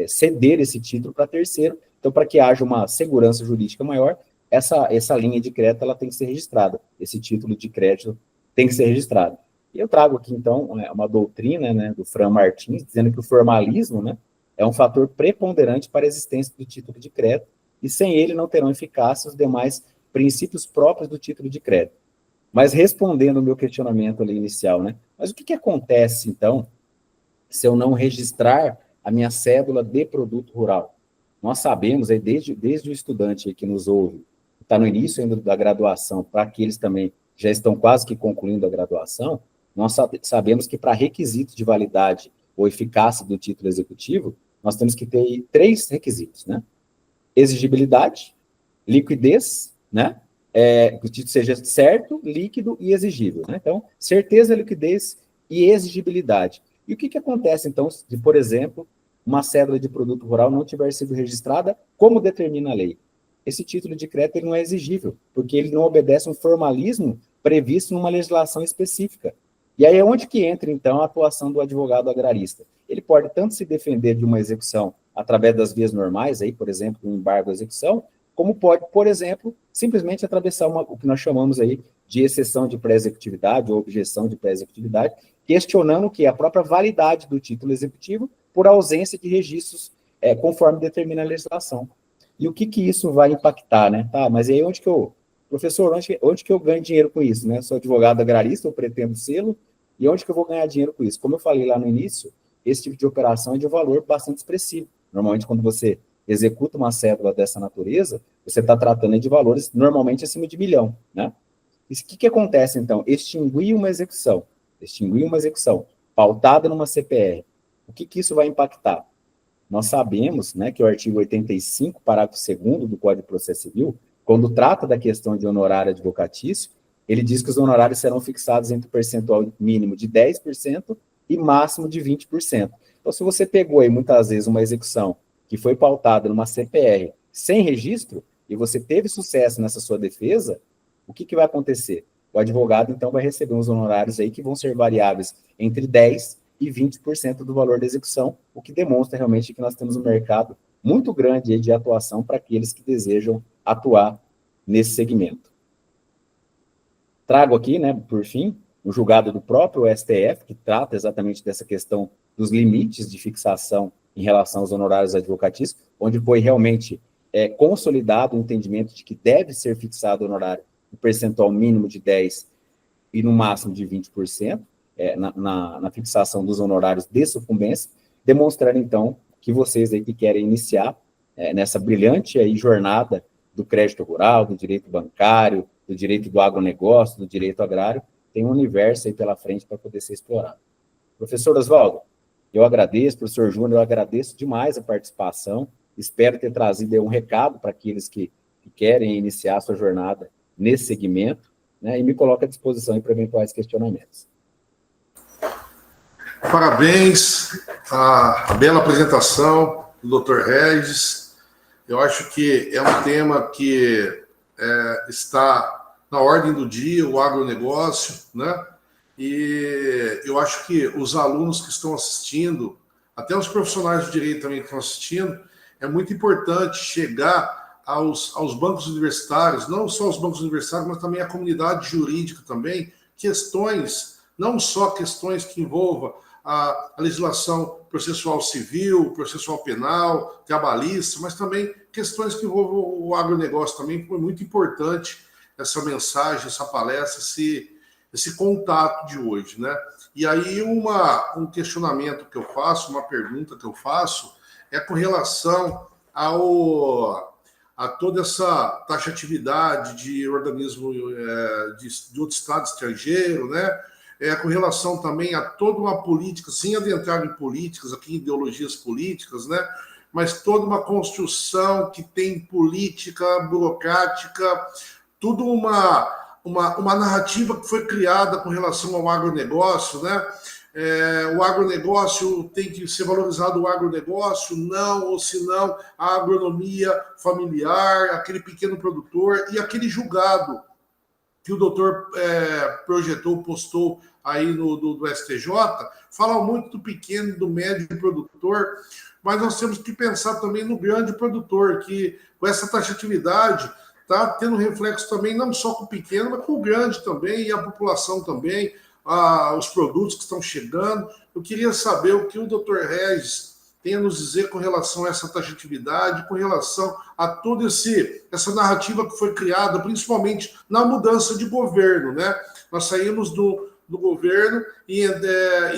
ceder esse título para terceiro. Então, para que haja uma segurança jurídica maior, essa linha de crédito ela tem que ser registrada. Esse título de crédito tem que ser registrado. E eu trago aqui, então, uma doutrina, né, do Fran Martins, dizendo que o formalismo, né, é um fator preponderante para a existência do título de crédito, e sem ele não terão eficácia os demais princípios próprios do título de crédito. Mas respondendo o meu questionamento ali inicial, né, mas o que acontece, então, se eu não registrar a minha cédula de produto rural? Nós sabemos, aí, desde o estudante que nos ouve, que está no início ainda da graduação, para aqueles também já estão quase que concluindo a graduação, nós sabemos que para requisitos de validade ou eficácia do título executivo, nós temos que ter 3 requisitos, né? Exigibilidade, liquidez, né? Que o título seja certo, líquido e exigível, né? Então, certeza, liquidez e exigibilidade. E o que acontece, então, se, por exemplo, uma cédula de produto rural não tiver sido registrada, como determina a lei? Esse título de crédito ele não é exigível, porque ele não obedece um formalismo previsto numa legislação específica. E aí é onde que entra, então, a atuação do advogado agrarista. Ele pode tanto se defender de uma execução através das vias normais, aí, por exemplo, um embargo à execução, como pode, por exemplo, simplesmente atravessar o que nós chamamos aí de exceção de pré-executividade ou objeção de pré-executividade, questionando que a própria validade do título executivo por ausência de registros conforme determina a legislação. E o que isso vai impactar, né? Tá, mas aí professor, onde que eu ganho dinheiro com isso, né? Sou advogado agrarista, eu pretendo sê-lo, E onde que eu vou ganhar dinheiro com isso? Como eu falei lá no início, esse tipo de operação é de um valor bastante expressivo. Normalmente, quando você executa uma cédula dessa natureza, você está tratando de valores normalmente acima de 1 milhão, né? E o que acontece, então? Extinguir uma execução pautada numa CPR. O que isso vai impactar? Nós sabemos, né, que o artigo 85, parágrafo 2º do Código de Processo Civil, quando trata da questão de honorário advocatício, ele diz que os honorários serão fixados entre o percentual mínimo de 10% e máximo de 20%. Então, se você pegou aí, muitas vezes, uma execução que foi pautada numa CPR sem registro, e você teve sucesso nessa sua defesa, o que vai acontecer? O advogado, então, vai receber uns honorários aí que vão ser variáveis entre 10% e 20% do valor da execução, o que demonstra realmente que nós temos um mercado muito grande aí de atuação para aqueles que desejam atuar nesse segmento. Trago aqui, né, por fim, o julgado do próprio STF, que trata exatamente dessa questão dos limites de fixação em relação aos honorários advocatícios, onde foi realmente consolidado o entendimento de que deve ser fixado o honorário no percentual mínimo de 10% e no máximo de 20%, na fixação dos honorários de sucumbência, demonstrando, então, que vocês aí que querem iniciar nessa brilhante aí jornada do crédito rural, do direito bancário, do direito do agronegócio, do direito agrário, tem um universo aí pela frente para poder ser explorado. Professor Oswaldo, eu agradeço, professor Júnior, eu agradeço demais a participação, espero ter trazido um recado para aqueles que querem iniciar a sua jornada nesse segmento, né, e me coloco à disposição para eventuais questionamentos. Parabéns, a bela apresentação do Dr. Regis. Eu acho que é um tema que está na ordem do dia, o agronegócio, né? E eu acho que os alunos que estão assistindo, até os profissionais do direito também que estão assistindo, é muito importante chegar aos bancos universitários, não só aos bancos universitários, mas também à comunidade jurídica também, questões, não só questões que envolvam a legislação processual civil, processual penal, trabalhista, mas também questões que envolvam o agronegócio também. Foi muito importante essa mensagem, essa palestra, esse contato de hoje, né? E aí um questionamento que eu faço, uma pergunta que eu faço, é com relação a toda essa taxatividade de organismo de outro estado estrangeiro, né? Com relação também a toda uma política, sem adentrar em políticas, aqui em ideologias políticas, né? Mas toda uma construção que tem política, burocrática, tudo uma narrativa que foi criada com relação ao agronegócio, né? O agronegócio tem que ser valorizado, o agronegócio, não, ou se não, a agronomia familiar, aquele pequeno produtor e aquele julgado que o doutor projetou, postou aí do STJ, fala muito do pequeno, do médio produtor, mas nós temos que pensar também no grande produtor, que com essa taxatividade está tendo reflexo também, não só com o pequeno, mas com o grande também, e a população também, os produtos que estão chegando. Eu queria saber o que o doutor Regis tem a nos dizer com relação a essa taxatividade, com relação a toda essa narrativa que foi criada, principalmente na mudança de governo, né? Nós saímos do governo e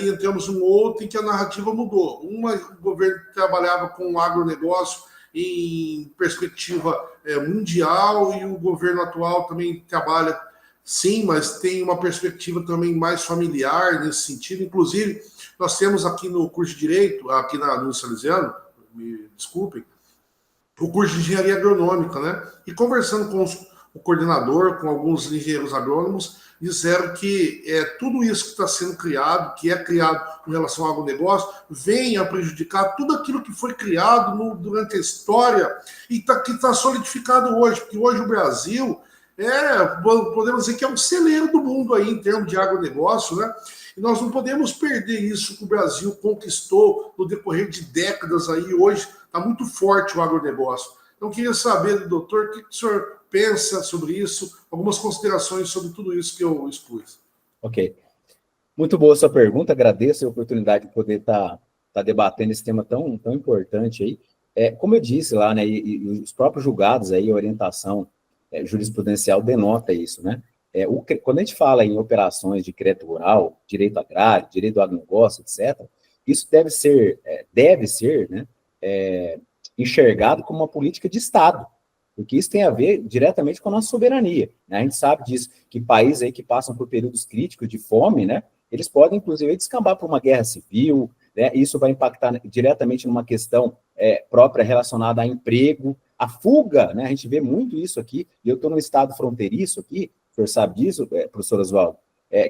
entramos um outro em que a narrativa mudou. O governo trabalhava com o agronegócio em perspectiva mundial e o governo atual também trabalha, sim, mas tem uma perspectiva também mais familiar nesse sentido. Inclusive, nós temos aqui no curso de Direito, aqui no Salesiano, me desculpem, o curso de Engenharia Agronômica, né? E conversando com o coordenador, com alguns engenheiros agrônomos, disseram que tudo isso que está sendo criado, que é criado em relação ao agronegócio, vem a prejudicar tudo aquilo que foi criado durante a história e que está solidificado hoje, porque hoje o Brasil podemos dizer que é um celeiro do mundo aí em termos de agronegócio, né? E nós não podemos perder isso que o Brasil conquistou no decorrer de décadas aí. Hoje está muito forte o agronegócio. Então, queria saber do doutor o que o senhor pensa sobre isso, algumas considerações sobre tudo isso que eu expus. Ok. Muito boa a sua pergunta, agradeço a oportunidade de poder estar debatendo esse tema tão importante aí. Como eu disse lá, né, e os próprios julgados aí, a orientação jurisprudencial denota isso, né? Quando a gente fala em operações de crédito rural, direito agrário, direito do agronegócio, etc., isso deve ser, né, enxergado como uma política de Estado, porque isso tem a ver diretamente com a nossa soberania, né? A gente sabe disso, que países aí que passam por períodos críticos de fome, né, eles podem, inclusive, descambar por uma guerra civil, né? Isso vai impactar diretamente numa questão própria relacionada a emprego, a fuga, né? A gente vê muito isso aqui, e eu estou num estado fronteiriço aqui, o senhor sabe disso, professor Oswaldo,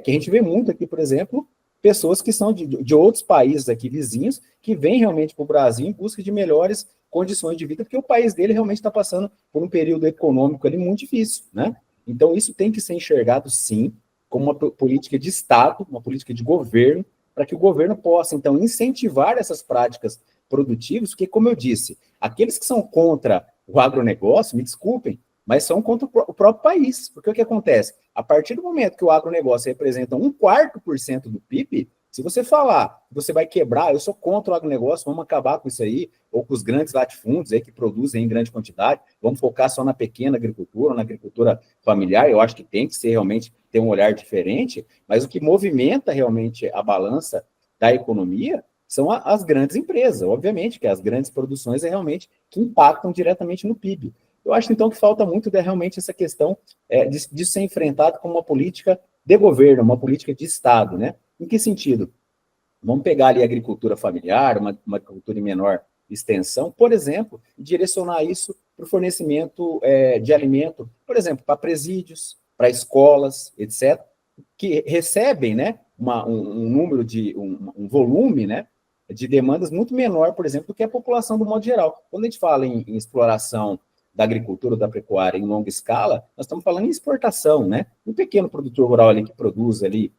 que a gente vê muito aqui, por exemplo, pessoas que são de outros países aqui vizinhos, que vêm realmente para o Brasil em busca de melhores condições de vida, porque o país dele realmente está passando por um período econômico ali muito difícil, né? Então, isso tem que ser enxergado, sim, como uma política de Estado, uma política de governo, para que o governo possa, então, incentivar essas práticas produtivas, porque, como eu disse, aqueles que são contra o agronegócio, me desculpem, mas são contra o próprio país, porque o que acontece? A partir do momento que o agronegócio representa 1/4% do PIB, se você falar, você vai quebrar, eu sou contra o agronegócio, vamos acabar com isso aí, ou com os grandes latifúndios aí que produzem em grande quantidade, vamos focar só na pequena agricultura, na agricultura familiar, eu acho que tem que ser realmente, ter um olhar diferente, mas o que movimenta realmente a balança da economia são as grandes empresas, obviamente, que as grandes produções realmente que impactam diretamente no PIB. Eu acho, então, que falta muito realmente essa questão de ser enfrentado como uma política de governo, uma política de Estado, né? Em que sentido? Vamos pegar ali a agricultura familiar, uma agricultura em menor extensão, por exemplo, e direcionar isso para o fornecimento de alimento, por exemplo, para presídios, para escolas, etc., que recebem, né, um número um volume, né, de demandas muito menor, por exemplo, do que a população do modo geral. Quando a gente fala em exploração da agricultura, da pecuária em longa escala, nós estamos falando em exportação, né? Um pequeno produtor rural ali que produz ali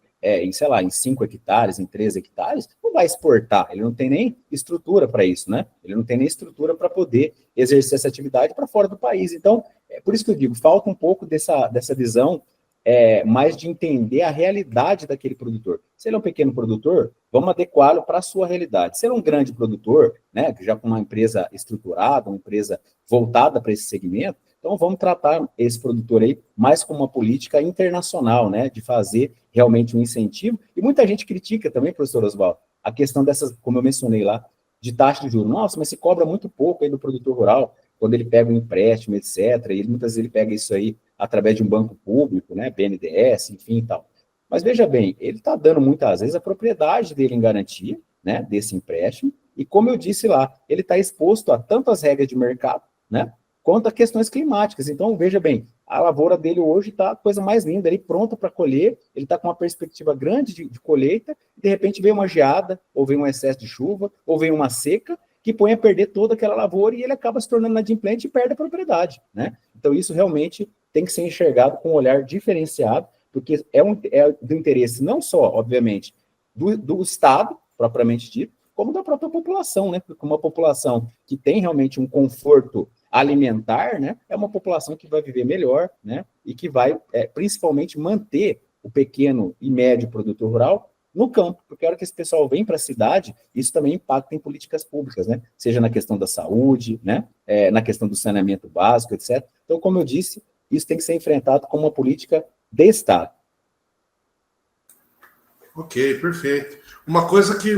sei lá, em 5 hectares, em 3 hectares, não vai exportar, ele não tem nem estrutura para isso, né? Ele não tem nem estrutura para poder exercer essa atividade para fora do país. Então, por isso que eu digo, falta um pouco dessa visão mais de entender a realidade daquele produtor. Se ele é um pequeno produtor, vamos adequá-lo para a sua realidade. Se ele é um grande produtor, né, já com uma empresa estruturada, uma empresa voltada para esse segmento, então vamos tratar esse produtor aí mais como uma política internacional, né, de fazer realmente um incentivo. E muita gente critica também, professor Oswaldo, a questão dessas, como eu mencionei lá, de taxa de juros. Nossa, mas se cobra muito pouco aí do produtor rural, quando ele pega um empréstimo, etc., e muitas vezes ele pega isso aí através de um banco público, né, BNDES, enfim e tal. Mas veja bem, ele está dando muitas vezes a propriedade dele em garantia, né, desse empréstimo, e como eu disse lá, ele está exposto a tantas regras de mercado, né, quanto a questões climáticas. Então, veja bem, a lavoura dele hoje está a coisa mais linda, ele pronto para colher, ele está com uma perspectiva grande de colheita, e de repente vem uma geada, ou vem um excesso de chuva, ou vem uma seca, que põe a perder toda aquela lavoura e ele acaba se tornando inadimplente e perde a propriedade, né? Então, isso realmente tem que ser enxergado com um olhar diferenciado, porque é do interesse não só, obviamente, do Estado, propriamente dito, como da própria população, né? Porque uma população que tem realmente um conforto alimentar, né, é uma população que vai viver melhor, né, e que vai, principalmente, manter o pequeno e médio produtor rural no campo, porque a hora que esse pessoal vem para a cidade, isso também impacta em políticas públicas, né, seja na questão da saúde, né, na questão do saneamento básico, etc. Então, como eu disse, isso tem que ser enfrentado como uma política de Estado. Ok, perfeito. Uma coisa que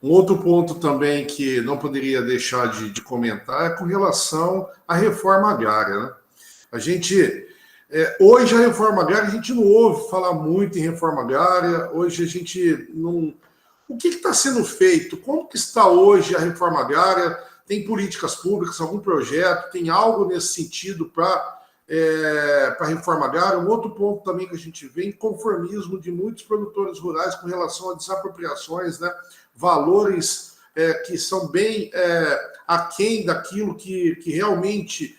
um outro ponto também que não poderia deixar de comentar é com relação à reforma agrária, né? A gente, hoje a reforma agrária, a gente não ouve falar muito em reforma agrária, hoje a gente não... O que está sendo feito? Como que está hoje a reforma agrária? Tem políticas públicas, algum projeto, tem algo nesse sentido para a reforma agrária? Um outro ponto também que a gente vê, inconformismo de muitos produtores rurais com relação a desapropriações, né? Valores que são bem aquém daquilo que realmente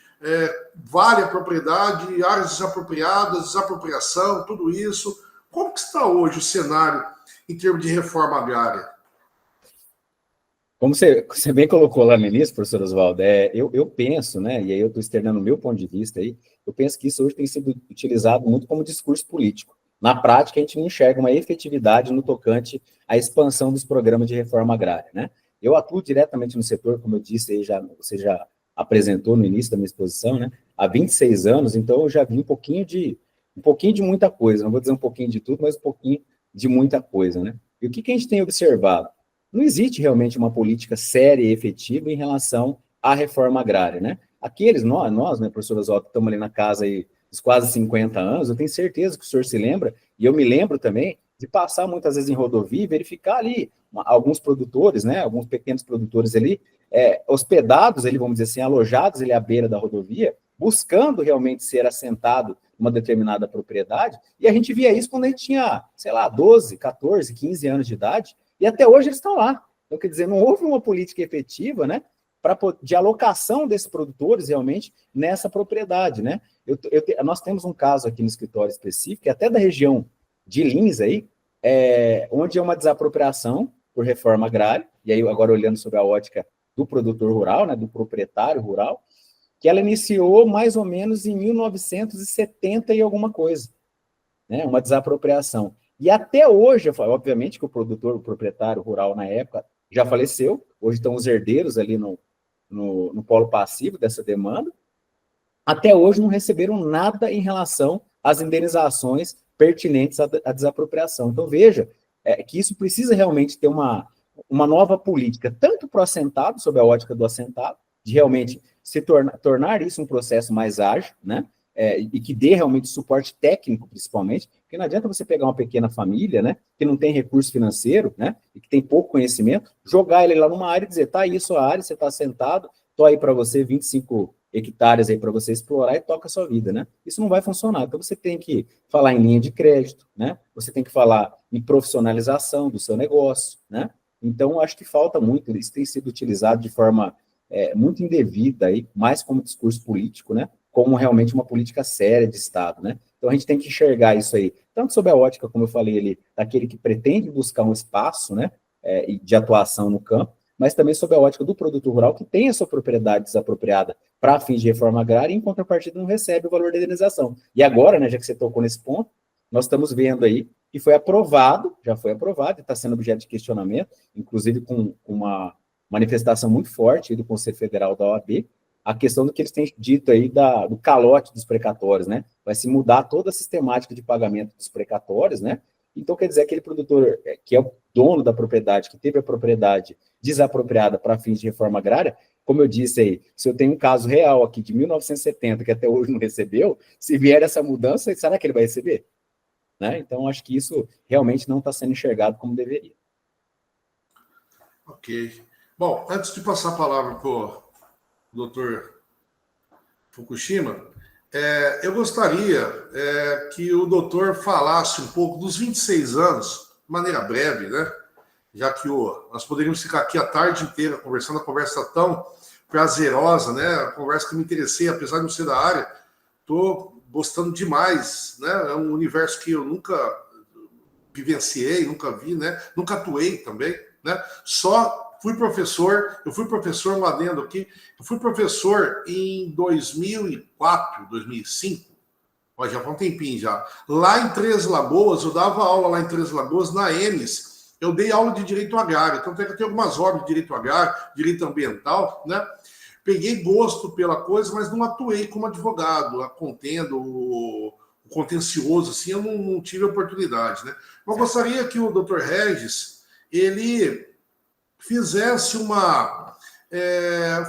vale a propriedade, áreas desapropriadas, desapropriação, tudo isso. Como que está hoje o cenário em termos de reforma agrária? Como você bem colocou lá no início, professor Oswaldo, eu penso, né, e aí eu estou externando o meu ponto de vista aí, eu penso que isso hoje tem sido utilizado muito como discurso político. Na prática, a gente não enxerga uma efetividade no tocante à expansão dos programas de reforma agrária, né? Eu atuo diretamente no setor, como eu disse, aí você já apresentou no início da minha exposição, né? Há 26 anos, então eu já vi um pouquinho Um pouquinho de muita coisa, não vou dizer um pouquinho de tudo, mas um pouquinho de muita coisa, né? E o que a gente tem observado? Não existe realmente uma política séria e efetiva em relação à reforma agrária, né? Nós, né, professor Oswaldo, estamos ali na casa aí dos quase 50 anos, eu tenho certeza que o senhor se lembra, e eu me lembro também de passar muitas vezes em rodovia e verificar ali alguns produtores, né, alguns pequenos produtores ali, hospedados, ali, vamos dizer assim, alojados ali à beira da rodovia, buscando realmente ser assentado uma determinada propriedade, e a gente via isso quando a gente tinha, sei lá, 12, 14, 15 anos de idade, e até hoje eles estão lá. Então, quer dizer, não houve uma política efetiva, né, de alocação desses produtores realmente nessa propriedade, né? Nós temos um caso aqui no escritório específico, até da região de Lins aí, onde é uma desapropriação por reforma agrária, e aí agora olhando sobre a ótica do produtor rural, né, do proprietário rural, que ela iniciou mais ou menos em 1970 e alguma coisa, né, uma desapropriação. E até hoje, obviamente que o proprietário rural na época já faleceu, hoje estão os herdeiros ali no polo passivo dessa demanda, até hoje não receberam nada em relação às indenizações pertinentes à desapropriação. Então, veja que isso precisa realmente ter uma nova política, tanto para o assentado, sob a ótica do assentado, de realmente tornar isso um processo mais ágil, né? E que dê realmente suporte técnico, principalmente, porque não adianta você pegar uma pequena família, né, que não tem recurso financeiro, né, e que tem pouco conhecimento, jogar ele lá numa área e dizer, tá aí sua área, você está assentado, tô aí para você 25 hectares aí para você explorar e toca a sua vida, né? Isso não vai funcionar. Então, você tem que falar em linha de crédito, né? Você tem que falar em profissionalização do seu negócio, né? Então, acho que falta muito, isso tem sido utilizado de forma muito indevida, aí, mais como discurso político, né? Como realmente uma política séria de Estado, né? Então, a gente tem que enxergar isso aí, tanto sob a ótica, como eu falei ali, daquele que pretende buscar um espaço, né, de atuação no campo, mas também sob a ótica do produtor rural que tem a sua propriedade desapropriada para fins de reforma agrária e, em contrapartida, não recebe o valor da indenização. E agora, né, já que você tocou nesse ponto, nós estamos vendo aí que foi aprovado, já foi aprovado e está sendo objeto de questionamento, inclusive com uma manifestação muito forte do Conselho Federal da OAB, a questão do que eles têm dito aí do calote dos precatórios, né? Vai se mudar toda a sistemática de pagamento dos precatórios, né? Então, quer dizer, aquele produtor que é o dono da propriedade, que teve a propriedade desapropriada para fins de reforma agrária, como eu disse aí, se eu tenho um caso real aqui de 1970, que até hoje não recebeu, se vier essa mudança, será que ele vai receber? Né? Então, acho que isso realmente não está sendo enxergado como deveria. Ok. Bom, antes de passar a palavra para o doutor Fukushima, eu gostaria que o doutor falasse um pouco dos 26 anos, de maneira breve, né? Já que nós poderíamos ficar aqui a tarde inteira conversando, a conversa tão prazerosa, né? A conversa que me interessei, apesar de não ser da área, estou gostando demais, né? É um universo que eu nunca vivenciei, nunca vi, né? Nunca atuei também, né? Eu fui professor, um adendo aqui, eu fui professor em 2004, 2005, ó, já faz um tempinho já. Lá em Três Lagoas, eu dava aula lá em Três Lagoas, na EMES, eu dei aula de direito agrário, então tem algumas obras de direito agrário, direito ambiental, né? Peguei gosto pela coisa, mas não atuei como advogado, contendo o contencioso, assim, eu não tive oportunidade, né? Mas gostaria que o Dr. Regis, ele fizesse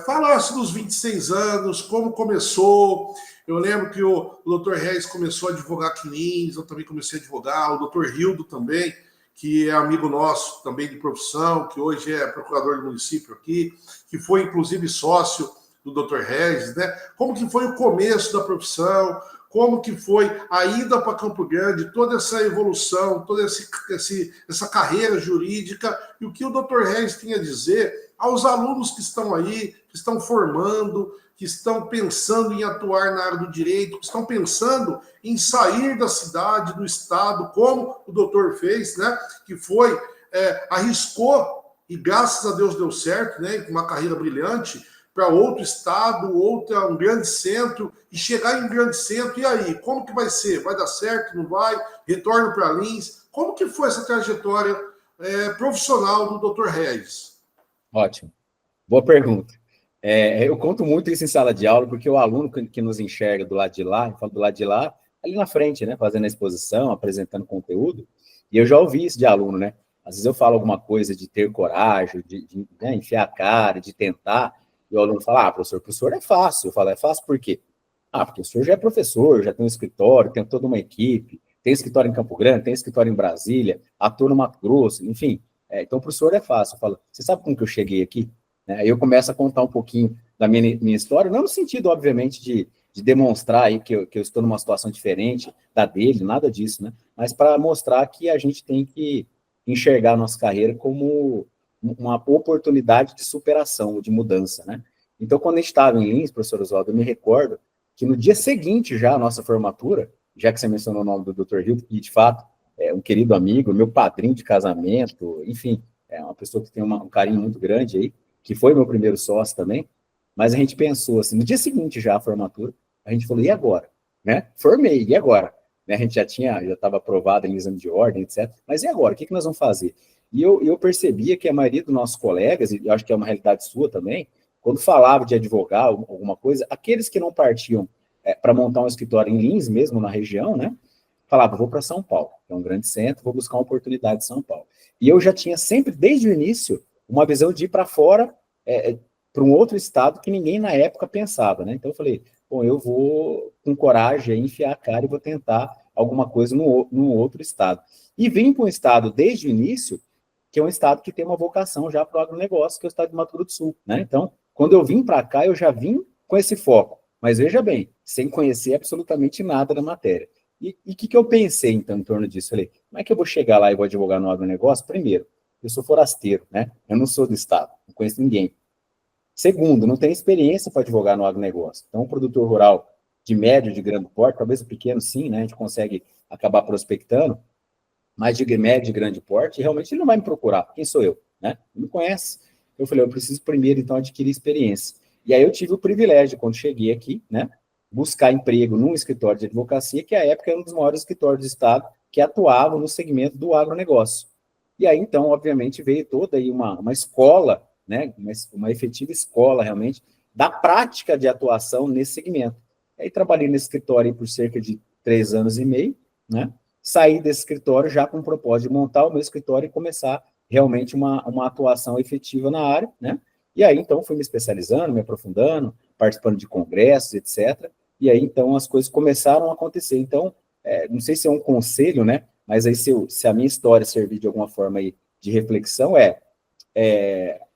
falasse dos 26 anos, como começou. Eu lembro que o Dr. Regis começou a advogar aqui em Lins, eu também comecei a advogar, o Dr. Rildo também, que é amigo nosso também de profissão, que hoje é procurador do município aqui, que foi inclusive sócio do Dr. Regis, né? Como que foi o começo da profissão, como que foi a ida para Campo Grande, toda essa evolução, toda essa carreira jurídica, e o que o Dr. Regis tinha a dizer aos alunos que estão aí, que estão formando, que estão pensando em atuar na área do direito, que estão pensando em sair da cidade, do estado, como o doutor fez, né? Que foi, arriscou, e graças a Deus deu certo, né? Com uma carreira brilhante, para outro estado, um grande centro, e chegar em um grande centro, e aí, como que vai ser? Vai dar certo, não vai? Retorno para Lins? Como que foi essa trajetória profissional do Dr. Regis? Ótimo. Boa pergunta. Eu conto muito isso em sala de aula, porque o aluno que nos enxerga do lado de lá, eu falo do lado de lá, ali na frente, né, fazendo a exposição, apresentando conteúdo, e eu já ouvi isso de aluno, né? Às vezes eu falo alguma coisa de ter coragem, de né, enfiar a cara, de tentar, e o aluno fala, professor é fácil. Eu falo, é fácil por quê? Porque o senhor já é professor, já tem um escritório, tem toda uma equipe, tem escritório em Campo Grande, tem escritório em Brasília, atua no Mato Grosso, enfim. Então, para o senhor é fácil. Eu falo, você sabe como que eu cheguei aqui? Aí eu começo a contar um pouquinho da minha história, não no sentido, obviamente, de demonstrar aí que eu estou numa situação diferente da dele, nada disso, né? Mas para mostrar que a gente tem que enxergar a nossa carreira como uma oportunidade de superação, de mudança, né? Então, quando a gente estava em Lins, professor Oswaldo, eu me recordo que no dia seguinte já à nossa formatura, já que você mencionou o nome do Dr. Hilton, que de fato é um querido amigo, meu padrinho de casamento, enfim, é uma pessoa que tem um carinho muito grande aí, que foi meu primeiro sócio também, mas a gente pensou assim, no dia seguinte já à formatura, a gente falou, e agora? Né? Formei, e agora? Né? A gente já estava aprovado em exame de ordem, etc. Mas e agora? O que nós vamos fazer? E eu percebia que a maioria dos nossos colegas, e eu acho que é uma realidade sua também, quando falava de advogar alguma coisa, aqueles que não partiam para montar um escritório em Lins, mesmo na região, né? Falava, vou para São Paulo, que é um grande centro, vou buscar uma oportunidade em São Paulo. E eu já tinha sempre, desde o início, uma visão de ir para fora, para um outro estado que ninguém na época pensava, né? Então eu falei, bom, eu vou com coragem enfiar a cara e vou tentar alguma coisa no outro estado. E vim para um estado desde o início, que é um estado que tem uma vocação já para o agronegócio, que é o estado de Mato Grosso do Sul, né? Então, quando eu vim para cá, eu já vim com esse foco. Mas veja bem, sem conhecer absolutamente nada da matéria. E o que eu pensei, então, em torno disso? Falei, como é que eu vou chegar lá e vou advogar no agronegócio? Primeiro, eu sou forasteiro, né? Eu não sou do estado, não conheço ninguém. Segundo, não tenho experiência para advogar no agronegócio. Então, um produtor rural de médio, de grande porte, talvez o pequeno sim, né? A gente consegue acabar prospectando, mas de médio e grande porte, realmente ele não vai me procurar. Quem sou eu? Né? Não me conhece. Eu falei, eu preciso primeiro, então, adquirir experiência. E aí eu tive o privilégio, quando cheguei aqui, né, buscar emprego num escritório de advocacia, que à época era um dos maiores escritórios do Estado, que atuava no segmento do agronegócio. E aí, então, obviamente, veio toda aí uma escola, né, uma efetiva escola, realmente, da prática de atuação nesse segmento. Aí trabalhei nesse escritório por cerca de 3 anos e meio, né, sair desse escritório já com o propósito de montar o meu escritório e começar realmente uma atuação efetiva na área, né? E aí, então, fui me especializando, me aprofundando, participando de congressos, etc. E aí, então, as coisas começaram a acontecer. Então, não sei se é um conselho, né? Mas aí, se a minha história servir de alguma forma aí de reflexão,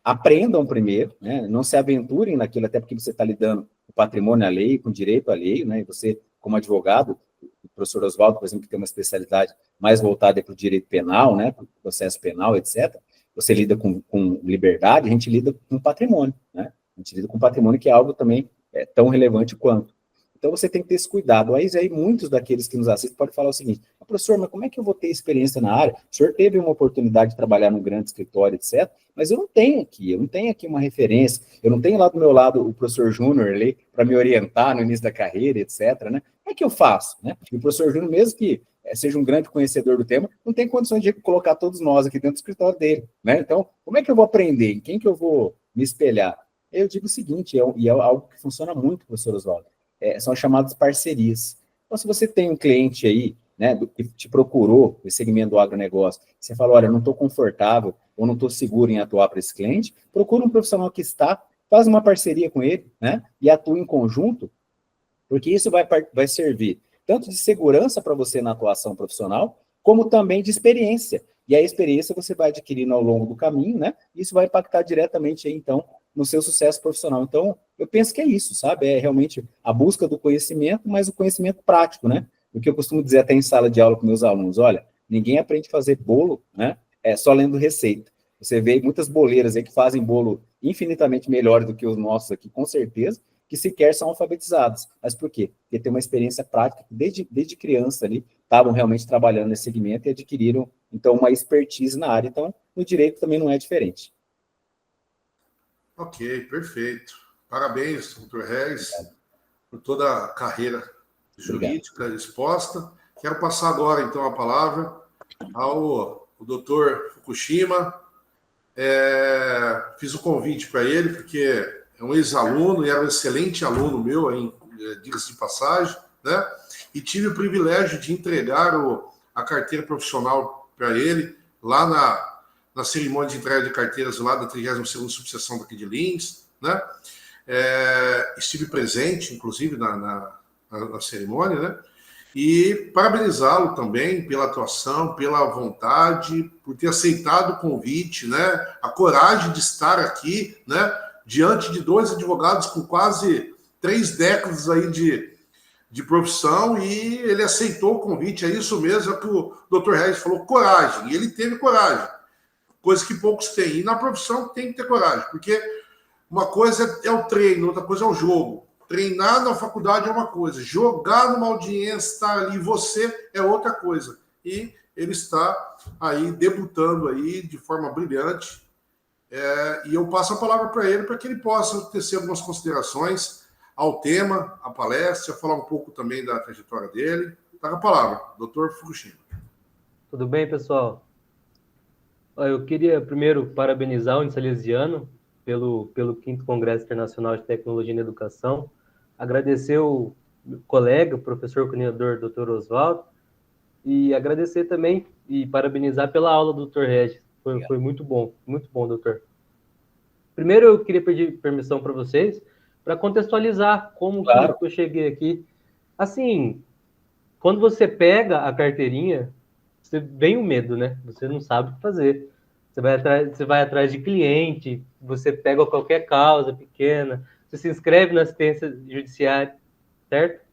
aprendam primeiro, né? Não se aventurem naquilo, até porque você está lidando com patrimônio alheio, com direito alheio, né? E você, como advogado, o professor Oswaldo, por exemplo, que tem uma especialidade mais voltada para o direito penal, né, para o processo penal, etc., você lida com liberdade, a gente lida com patrimônio, né? A gente lida com patrimônio, que é algo também tão relevante quanto. Então, você tem que ter esse cuidado. Aí muitos daqueles que nos assistem podem falar o seguinte, professor, mas como é que eu vou ter experiência na área? O senhor teve uma oportunidade de trabalhar num grande escritório, etc., mas eu não tenho aqui uma referência, eu não tenho lá do meu lado o professor Júnior ali para me orientar no início da carreira, etc., né? Como é que eu faço, né? E o professor Júnior, mesmo que seja um grande conhecedor do tema, não tem condições de colocar todos nós aqui dentro do escritório dele, né? Então, como é que eu vou aprender? Em quem que eu vou me espelhar? Eu digo o seguinte, e é algo que funciona muito, professor Oswaldo, são as chamadas parcerias. Então, se você tem um cliente aí, né, que te procurou no segmento do agronegócio, você fala, olha, não estou confortável ou não estou seguro em atuar para esse cliente, procura um profissional que está, faz uma parceria com ele, né, e atua em conjunto, porque isso vai servir tanto de segurança para você na atuação profissional, como também de experiência. E a experiência você vai adquirindo ao longo do caminho, né? Isso vai impactar diretamente aí, então, no seu sucesso profissional. Então, eu penso que é isso, sabe? É realmente a busca do conhecimento, mas o conhecimento prático, né? O que eu costumo dizer até em sala de aula com meus alunos, olha, ninguém aprende a fazer bolo, né? Só lendo receita. Você vê muitas boleiras aí que fazem bolo infinitamente melhor do que os nossos aqui, com certeza, que sequer são alfabetizados. Mas por quê? Porque tem uma experiência prática que desde criança ali estavam realmente trabalhando nesse segmento e adquiriram, então, uma expertise na área. Então, no direito também não é diferente. Ok, perfeito. Parabéns, doutor Reis, por toda a carreira jurídica Obrigado. exposta. Quero passar agora, então, a palavra ao doutor Fukushima. Fiz o convite para ele, porque é um ex-aluno e era um excelente aluno meu, diga-se de passagem, né? e tive o privilégio de entregar a carteira profissional para ele lá na cerimônia de entrega de carteiras lá da 32ª subseção daqui de Lins, né? Estive presente, inclusive, na cerimônia, né? E parabenizá-lo também pela atuação, pela vontade, por ter aceitado o convite, né? A coragem de estar aqui, né? Diante de 2 advogados com quase 3 décadas aí de profissão, e ele aceitou o convite. É isso mesmo, é o que o Dr. Regis falou, coragem. E ele teve coragem, coisa que poucos têm. E na profissão tem que ter coragem, porque uma coisa é o treino, outra coisa é o jogo. Treinar na faculdade é uma coisa, jogar numa audiência, estar ali, você é outra coisa. E ele está aí debutando aí de forma brilhante. E eu passo a palavra para ele para que ele possa tecer algumas considerações ao tema, à palestra, falar um pouco também da trajetória dele. Tá com a palavra, Dr. Fukushima. Tudo bem, pessoal? Eu queria primeiro parabenizar o Unisalesiano pelo 5º Congresso Internacional de Tecnologia na Educação, agradecer o colega, professor coordenador, Dr. Oswaldo, e agradecer também e parabenizar pela aula do Dr. Regis. Foi muito bom, doutor. Primeiro, eu queria pedir permissão para vocês para contextualizar como que eu cheguei aqui. Assim, quando você pega a carteirinha, você vem o medo, né? Você não sabe o que fazer. Você vai atrás de cliente, você pega qualquer causa pequena, você se inscreve na assistência judiciária, certo?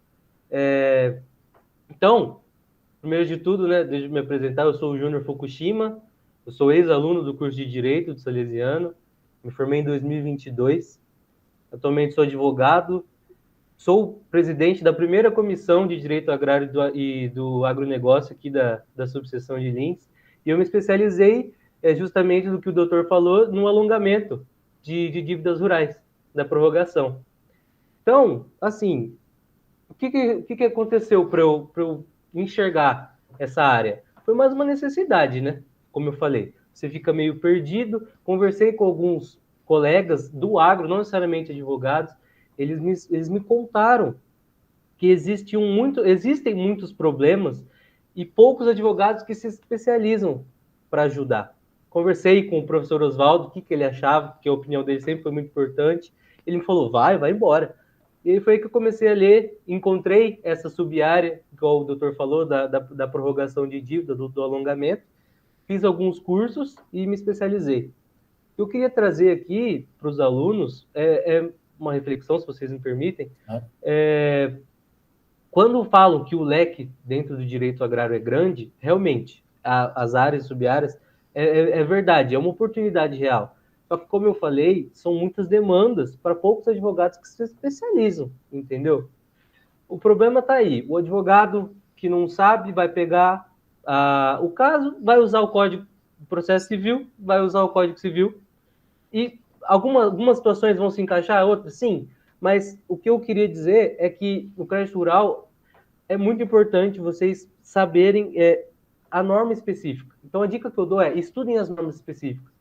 Então, primeiro de tudo, né, deixa eu me apresentar, eu sou o Júnior Fukushima, eu sou ex-aluno do curso de Direito do Salesiano, me formei em 2022, atualmente sou advogado, sou presidente da primeira comissão de Direito Agrário e do Agronegócio aqui da subseção de Lins, e eu me especializei justamente do que o doutor falou, no alongamento de dívidas rurais, da prorrogação. Então, assim, o que aconteceu para eu enxergar essa área? Foi mais uma necessidade, né? Como eu falei, você fica meio perdido. Conversei com alguns colegas do agro, não necessariamente advogados, eles me contaram que existem muitos problemas e poucos advogados que se especializam para ajudar. Conversei com o professor Oswaldo, o que ele achava, que a opinião dele sempre foi muito importante. Ele me falou, vai embora. E foi aí que eu comecei a ler, encontrei essa sub-área, igual o doutor falou, da prorrogação de dívida, do alongamento. Fiz alguns cursos e me especializei. O que eu queria trazer aqui para os alunos é uma reflexão, se vocês me permitem. Quando falam que o leque dentro do direito agrário é grande, realmente, as áreas e sub-áreas, é verdade, é uma oportunidade real. Só que, como eu falei, são muitas demandas para poucos advogados que se especializam, entendeu? O problema está aí. O advogado que não sabe vai pegar o caso, vai usar o Código de Processo Civil, vai usar o Código Civil, e algumas situações vão se encaixar, outras sim, mas o que eu queria dizer é que no crédito rural é muito importante vocês saberem a norma específica. Então, a dica que eu dou é estudem as normas específicas.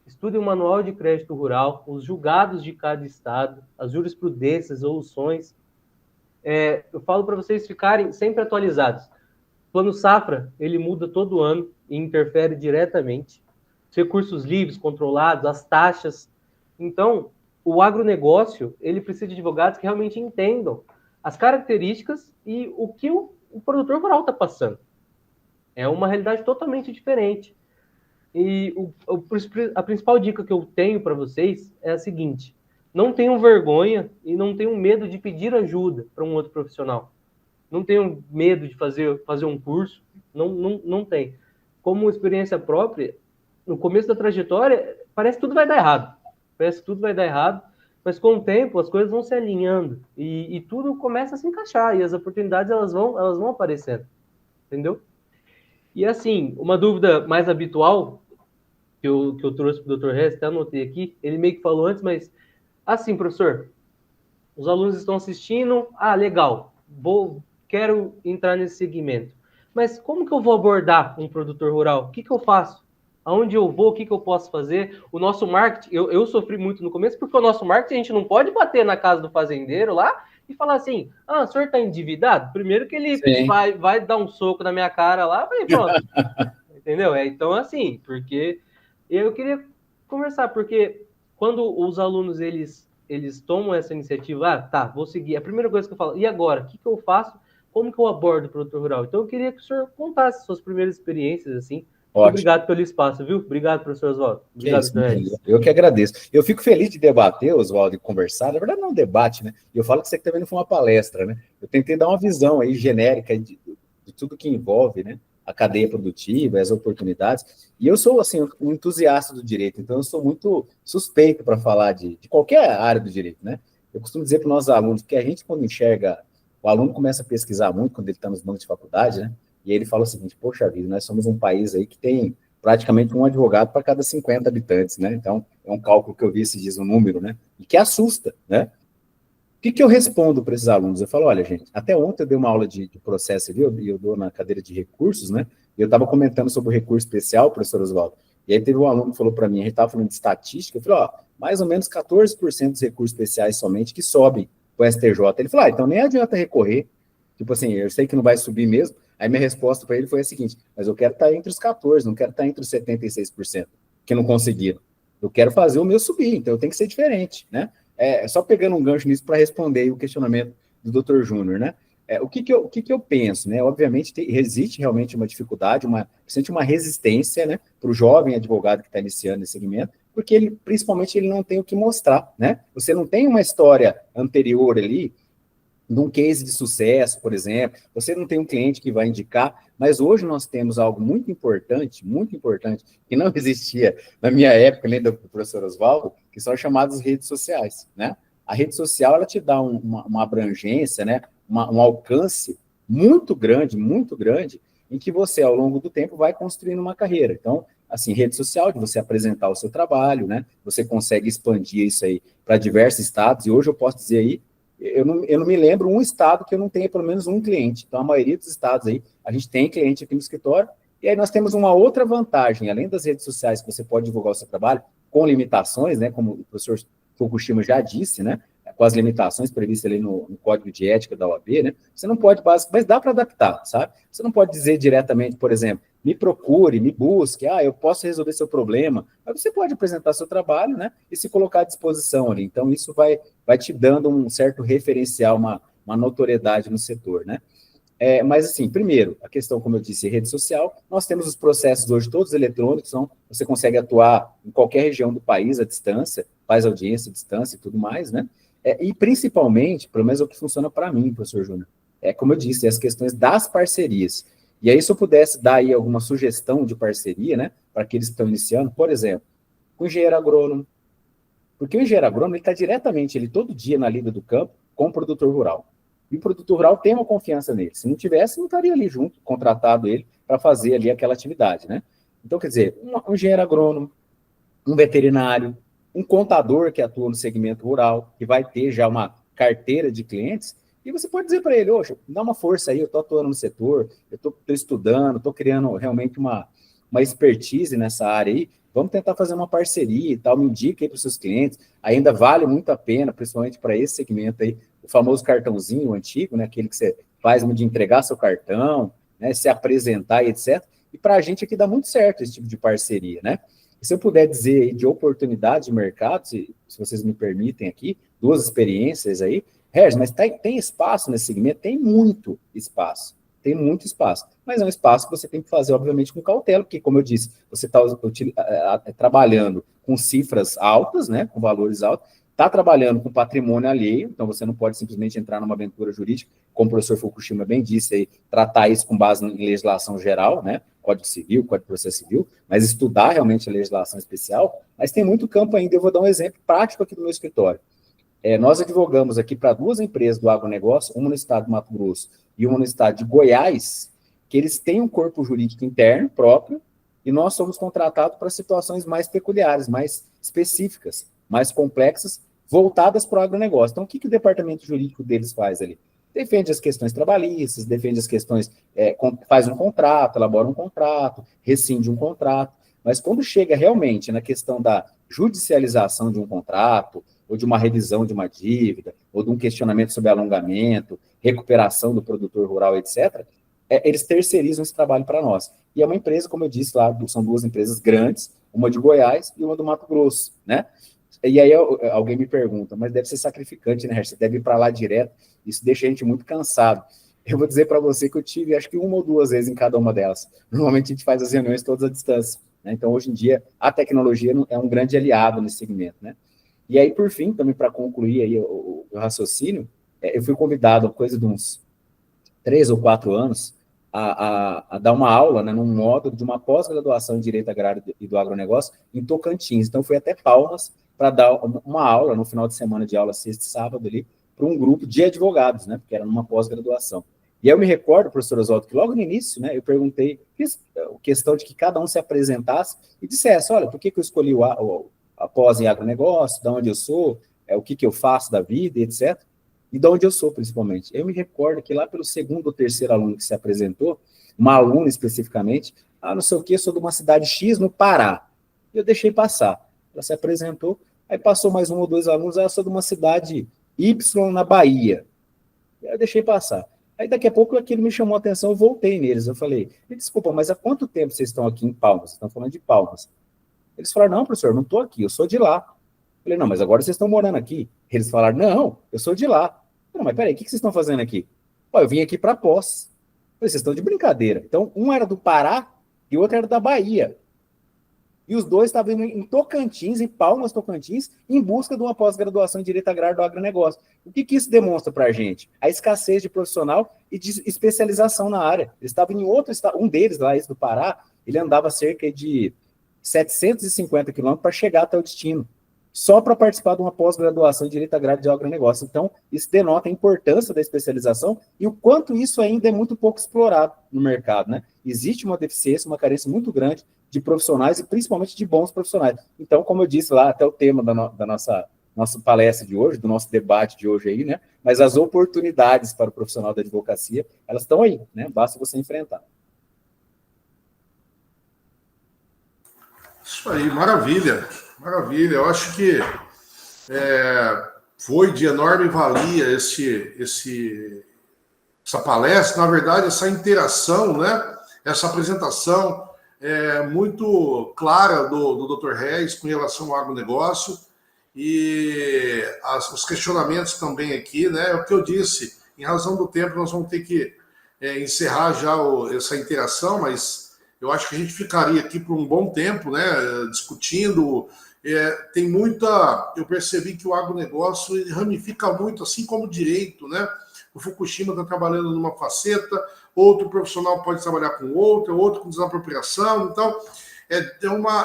Estudem o Manual de Crédito Rural, os julgados de cada estado, as jurisprudências, resoluções. Eu falo para vocês ficarem sempre atualizados. O Plano Safra, ele muda todo ano e interfere diretamente. Os recursos livres, controlados, as taxas. Então, o agronegócio, ele precisa de advogados que realmente entendam as características e o que o produtor rural está passando. É uma realidade totalmente diferente. E a principal dica que eu tenho para vocês é a seguinte: não tenham vergonha e não tenham medo de pedir ajuda para um outro profissional. Não tenham medo de fazer um curso, não tem. Como experiência própria, no começo da trajetória, parece que tudo vai dar errado, mas com o tempo as coisas vão se alinhando e tudo começa a se encaixar e as oportunidades elas vão aparecendo, entendeu? E assim, uma dúvida mais habitual que eu trouxe para o Dr. Regis, até anotei aqui, ele meio que falou antes, mas assim, professor, os alunos estão assistindo, legal, quero entrar nesse segmento, mas como que eu vou abordar um produtor rural? O que eu faço? Aonde eu vou? O que eu posso fazer? O nosso marketing, eu sofri muito no começo, porque o nosso marketing a gente não pode bater na casa do fazendeiro lá e falar assim, o senhor está endividado? Primeiro que ele vai dar um soco na minha cara lá, e pronto. Entendeu? Então, assim, porque eu queria conversar, porque quando os alunos, eles tomam essa iniciativa, tá, vou seguir, a primeira coisa que eu falo, e agora? O que eu faço? Como que eu abordo o produtor rural? Então, eu queria que o senhor contasse suas primeiras experiências, assim. Muito obrigado pelo espaço, viu? Obrigado, professor Oswaldo. Obrigado, eu que agradeço. Eu fico feliz de debater, Oswaldo, e conversar. Na verdade, não é um debate, né? E eu falo que isso aqui também não foi uma palestra, né? Eu tentei dar uma visão aí genérica de tudo que envolve, né? A cadeia produtiva, as oportunidades. E eu sou, assim, um entusiasta do direito, então eu sou muito suspeito para falar de qualquer área do direito, né? Eu costumo dizer para os nossos alunos que a gente, quando enxerga, o aluno começa a pesquisar muito quando ele está nos bancos de faculdade, né? E aí ele fala o seguinte, poxa vida, nós somos um país aí que tem praticamente um advogado para cada 50 habitantes, né? Então, é um cálculo que eu vi esses dias, um número, né? E que assusta, né? O que eu respondo para esses alunos? Eu falo, olha, gente, até ontem eu dei uma aula de processo ali, eu dou na cadeira de recursos, né? E eu estava comentando sobre o recurso especial, professor Oswaldo, e aí teve um aluno que falou para mim, a gente estava falando de estatística, eu falei, ó, mais ou menos 14% dos recursos especiais somente que sobem para o STJ. Ele falou, então nem adianta recorrer, tipo assim, eu sei que não vai subir mesmo. Aí minha resposta para ele foi a seguinte, mas eu quero estar entre os 14%, não quero estar entre os 76%, que não conseguiram. Eu quero fazer o meu subir, então eu tenho que ser diferente, né? Só pegando um gancho nisso para responder o questionamento do Dr. Júnior, né? O que eu penso, né? Obviamente, existe realmente uma dificuldade, uma resistência, né, para o jovem advogado que está iniciando esse segmento, porque ele, principalmente, ele não tem o que mostrar, né? Você não tem uma história anterior ali, num case de sucesso, por exemplo, você não tem um cliente que vai indicar, mas hoje nós temos algo muito importante, que não existia na minha época, nem do professor Oswaldo, que são as chamadas redes sociais, né? A rede social, ela te dá uma abrangência, né? Um alcance muito grande, em que você, ao longo do tempo, vai construindo uma carreira. Então, assim, rede social, de você apresentar o seu trabalho, né? Você consegue expandir isso aí para diversos estados, e hoje eu posso dizer aí, eu não me lembro um estado que eu não tenha pelo menos um cliente. Então, a maioria dos estados aí, a gente tem cliente aqui no escritório, e aí nós temos uma outra vantagem, além das redes sociais que você pode divulgar o seu trabalho, com limitações, né, como o professor Fukushima já disse, né, com as limitações previstas ali no Código de Ética da OAB, né, você não pode, mas dá para adaptar, sabe? Você não pode dizer diretamente, por exemplo, me procure, me busque, eu posso resolver seu problema, mas você pode apresentar seu trabalho, né, e se colocar à disposição ali. Então, isso vai te dando um certo referencial, uma notoriedade no setor, né? Mas, assim, primeiro, a questão, como eu disse, rede social, nós temos os processos hoje todos eletrônicos, então você consegue atuar em qualquer região do país à distância, faz audiência à distância e tudo mais, né? E, principalmente, pelo menos é o que funciona para mim, professor Júnior, como eu disse, as questões das parcerias. E aí, se eu pudesse dar aí alguma sugestão de parceria, né, para aqueles que estão iniciando, por exemplo, com o engenheiro agrônomo, porque o engenheiro agrônomo está diretamente, ele todo dia na lida do campo, com o produtor rural. E o produtor rural tem uma confiança nele. Se não tivesse, não estaria ali junto, contratado ele para fazer ali aquela atividade, né? Então, quer dizer, um engenheiro agrônomo, um veterinário, um contador que atua no segmento rural, que vai ter já uma carteira de clientes, e você pode dizer para ele, oxe, dá uma força aí, eu estou atuando no setor, eu estou estudando, estou criando realmente uma expertise nessa área aí, vamos tentar fazer uma parceria e tal, me indica aí para os seus clientes, ainda vale muito a pena, principalmente para esse segmento aí, o famoso cartãozinho antigo, né, aquele que você faz de entregar seu cartão, né, se apresentar e etc. E para a gente aqui dá muito certo esse tipo de parceria, né? E se eu puder dizer aí de oportunidade de mercado, se vocês me permitem aqui, 2 experiências aí, Regis, mas tem espaço nesse segmento? Tem muito espaço. Mas é um espaço que você tem que fazer, obviamente, com cautela, porque, como eu disse, você está trabalhando com cifras altas, né, com valores altos, está trabalhando com patrimônio alheio, então você não pode simplesmente entrar numa aventura jurídica, como o professor Fukushima bem disse, aí, tratar isso com base em legislação geral, né, Código Civil, Código de Processo Civil, mas estudar realmente a legislação especial, mas tem muito campo ainda. Eu vou dar um exemplo prático aqui do meu escritório. Nós advogamos aqui para 2 empresas do agronegócio, uma no estado de Mato Grosso e uma no estado de Goiás, que eles têm um corpo jurídico interno próprio, e nós somos contratados para situações mais peculiares, mais específicas, mais complexas, voltadas para o agronegócio. Então, o que o departamento jurídico deles faz ali? Defende as questões trabalhistas, defende as questões, faz um contrato, elabora um contrato, rescinde um contrato, mas quando chega realmente na questão da judicialização de um contrato, ou de uma revisão de uma dívida, ou de um questionamento sobre alongamento, recuperação do produtor rural, etc., eles terceirizam esse trabalho para nós. E é uma empresa, como eu disse lá, são duas empresas grandes, uma de Goiás e uma do Mato Grosso, né? E aí alguém me pergunta, mas deve ser sacrificante, né? Você deve ir para lá direto, isso deixa a gente muito cansado. Eu vou dizer para você que eu tive, acho que 1 ou 2 vezes em cada uma delas. Normalmente a gente faz as reuniões todas à distância, né? Então, hoje em dia, a tecnologia é um grande aliado nesse segmento, né? E aí, por fim, também para concluir aí o raciocínio, eu fui convidado, coisa de uns 3 ou 4 anos, a dar uma aula, né, num módulo de uma pós-graduação em Direito Agrário e do Agronegócio em Tocantins. Então, fui até Palmas para dar uma aula, no final de semana de aula, sexta e sábado ali, para um grupo de advogados, né, porque era numa pós-graduação. E aí eu me recordo, professor Oswaldo, que logo no início, né, eu perguntei, fiz a questão de que cada um se apresentasse e dissesse, olha, por que eu escolhi a pós em agronegócio, de onde eu sou, o que eu faço da vida, etc., e de onde eu sou, principalmente. Eu me recordo que lá pelo 2º ou 3º aluno que se apresentou, uma aluna especificamente, não sei o quê, sou de uma cidade X no Pará. E eu deixei passar. Ela se apresentou, aí passou mais 1 ou 2 alunos, sou de uma cidade Y na Bahia. E aí eu deixei passar. Aí daqui a pouco aquilo me chamou a atenção, eu voltei neles. Eu falei, desculpa, mas há quanto tempo vocês estão aqui em Palmas? Vocês estão falando de Palmas. Eles falaram, não, professor, não estou aqui, eu sou de lá. Eu falei, não, mas agora vocês estão morando aqui. Eles falaram, não, eu sou de lá. Não, mas peraí, o que vocês estão fazendo aqui? Eu vim aqui para pós. Eu falei, vocês estão de brincadeira. Então, um era do Pará e o outro era da Bahia. E os dois estavam indo em Tocantins, em Palmas, Tocantins, em busca de uma pós-graduação em Direito Agrário do Agronegócio. O que isso demonstra para a gente? A escassez de profissional e de especialização na área. Eles estavam em outro estado, um deles lá, esse do Pará, ele andava cerca de 750 quilômetros para chegar até o destino, só para participar de uma pós-graduação em Direito Agrário de Agronegócio. Então, isso denota a importância da especialização e o quanto isso ainda é muito pouco explorado no mercado, né? Existe uma deficiência, uma carência muito grande de profissionais e principalmente de bons profissionais. Então, como eu disse lá, até o tema da nossa palestra de hoje, do nosso debate de hoje aí, né? Mas as oportunidades para o profissional da advocacia, elas estão aí, né? Basta você enfrentar. Isso aí, maravilha, maravilha. Eu acho que foi de enorme valia essa palestra, na verdade, essa interação, né? Essa apresentação muito clara do Dr. Reis com relação ao agronegócio e os questionamentos também aqui, né? É o que eu disse, em razão do tempo, nós vamos ter que encerrar já essa interação, mas eu acho que a gente ficaria aqui por um bom tempo, né? Discutindo. Tem muita. Eu percebi que o agronegócio ele ramifica muito, assim como o direito, né? O Fukushima está trabalhando numa faceta, outro profissional pode trabalhar com outra, outro com desapropriação. Então,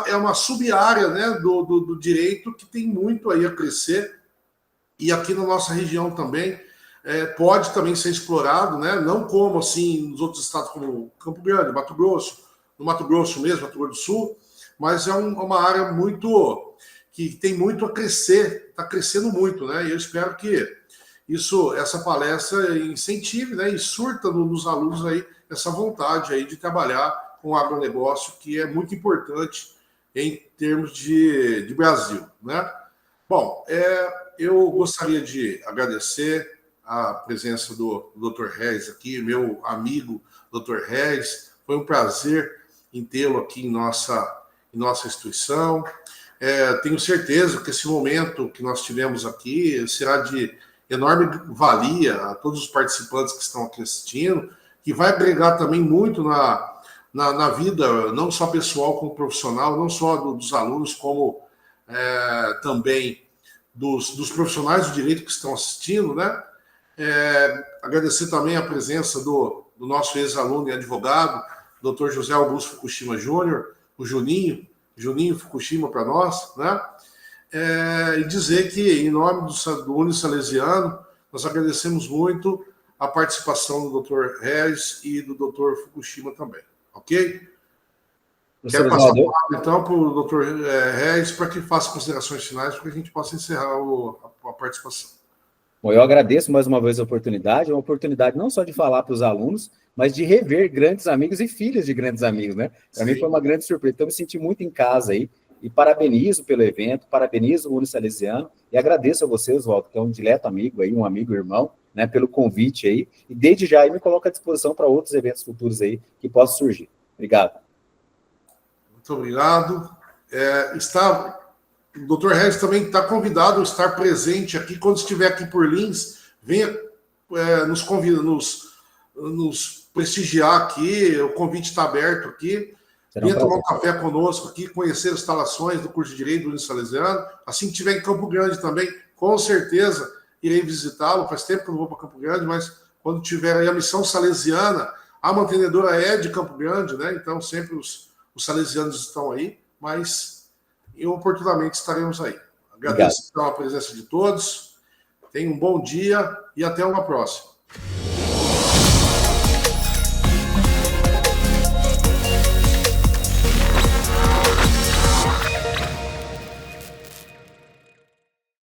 é uma sub-área, né, do direito que tem muito aí a crescer. E aqui na nossa região também pode também ser explorado, né? Não como assim nos outros estados como Campo Grande, Mato Grosso, no Mato Grosso mesmo, Mato Grosso do Sul, mas é uma área muito que tem muito a crescer, está crescendo muito, né? E eu espero que essa palestra incentive, né, e surta nos alunos aí essa vontade aí de trabalhar com o agronegócio, que é muito importante em termos de Brasil, né? Bom, eu gostaria de agradecer a presença do Dr. Reis aqui, meu amigo Dr. Reis. Foi um prazer em tê-lo aqui em nossa instituição. Tenho certeza que esse momento que nós tivemos aqui será de enorme valia a todos os participantes que estão aqui assistindo, que vai agregar também muito na vida, não só pessoal como profissional, não só dos alunos, como também dos profissionais do direito que estão assistindo, né? Agradecer também a presença do nosso ex-aluno e advogado, Dr. José Augusto Fukushima Júnior, o Juninho Fukushima para nós, né? E dizer que, em nome do Uni Salesiano, nós agradecemos muito a participação do Dr. Reis e do Dr. Fukushima também, ok? Quero passar a palavra, então, para o Dr. Reis para que faça considerações finais, para que a gente possa encerrar a participação. Bom, eu agradeço mais uma vez a oportunidade, uma oportunidade não só de falar para os alunos, mas de rever grandes amigos e filhos de grandes amigos, né? Para mim foi uma grande surpresa, então eu me senti muito em casa aí, e parabenizo pelo evento, parabenizo o Unisalesiano e agradeço a você, Oswaldo, que é um dileto amigo aí, um amigo irmão, né, pelo convite aí, e desde já aí me coloco à disposição para outros eventos futuros aí que possam surgir. Obrigado. Muito obrigado. O Dr. Regis também está convidado a estar presente aqui, quando estiver aqui por Lins, venha nos convidar, nos prestigiar aqui, o convite está aberto aqui. Venha tomar um café conosco aqui, conhecer as instalações do curso de Direito do Unisalesiano. Assim que estiver em Campo Grande também, com certeza irei visitá-lo. Faz tempo que eu não vou para Campo Grande, mas quando tiver aí a missão salesiana, a mantenedora é de Campo Grande, né? Então sempre os salesianos estão aí, mas oportunamente estaremos aí. Agradeço então a presença de todos. Tenham um bom dia e até uma próxima.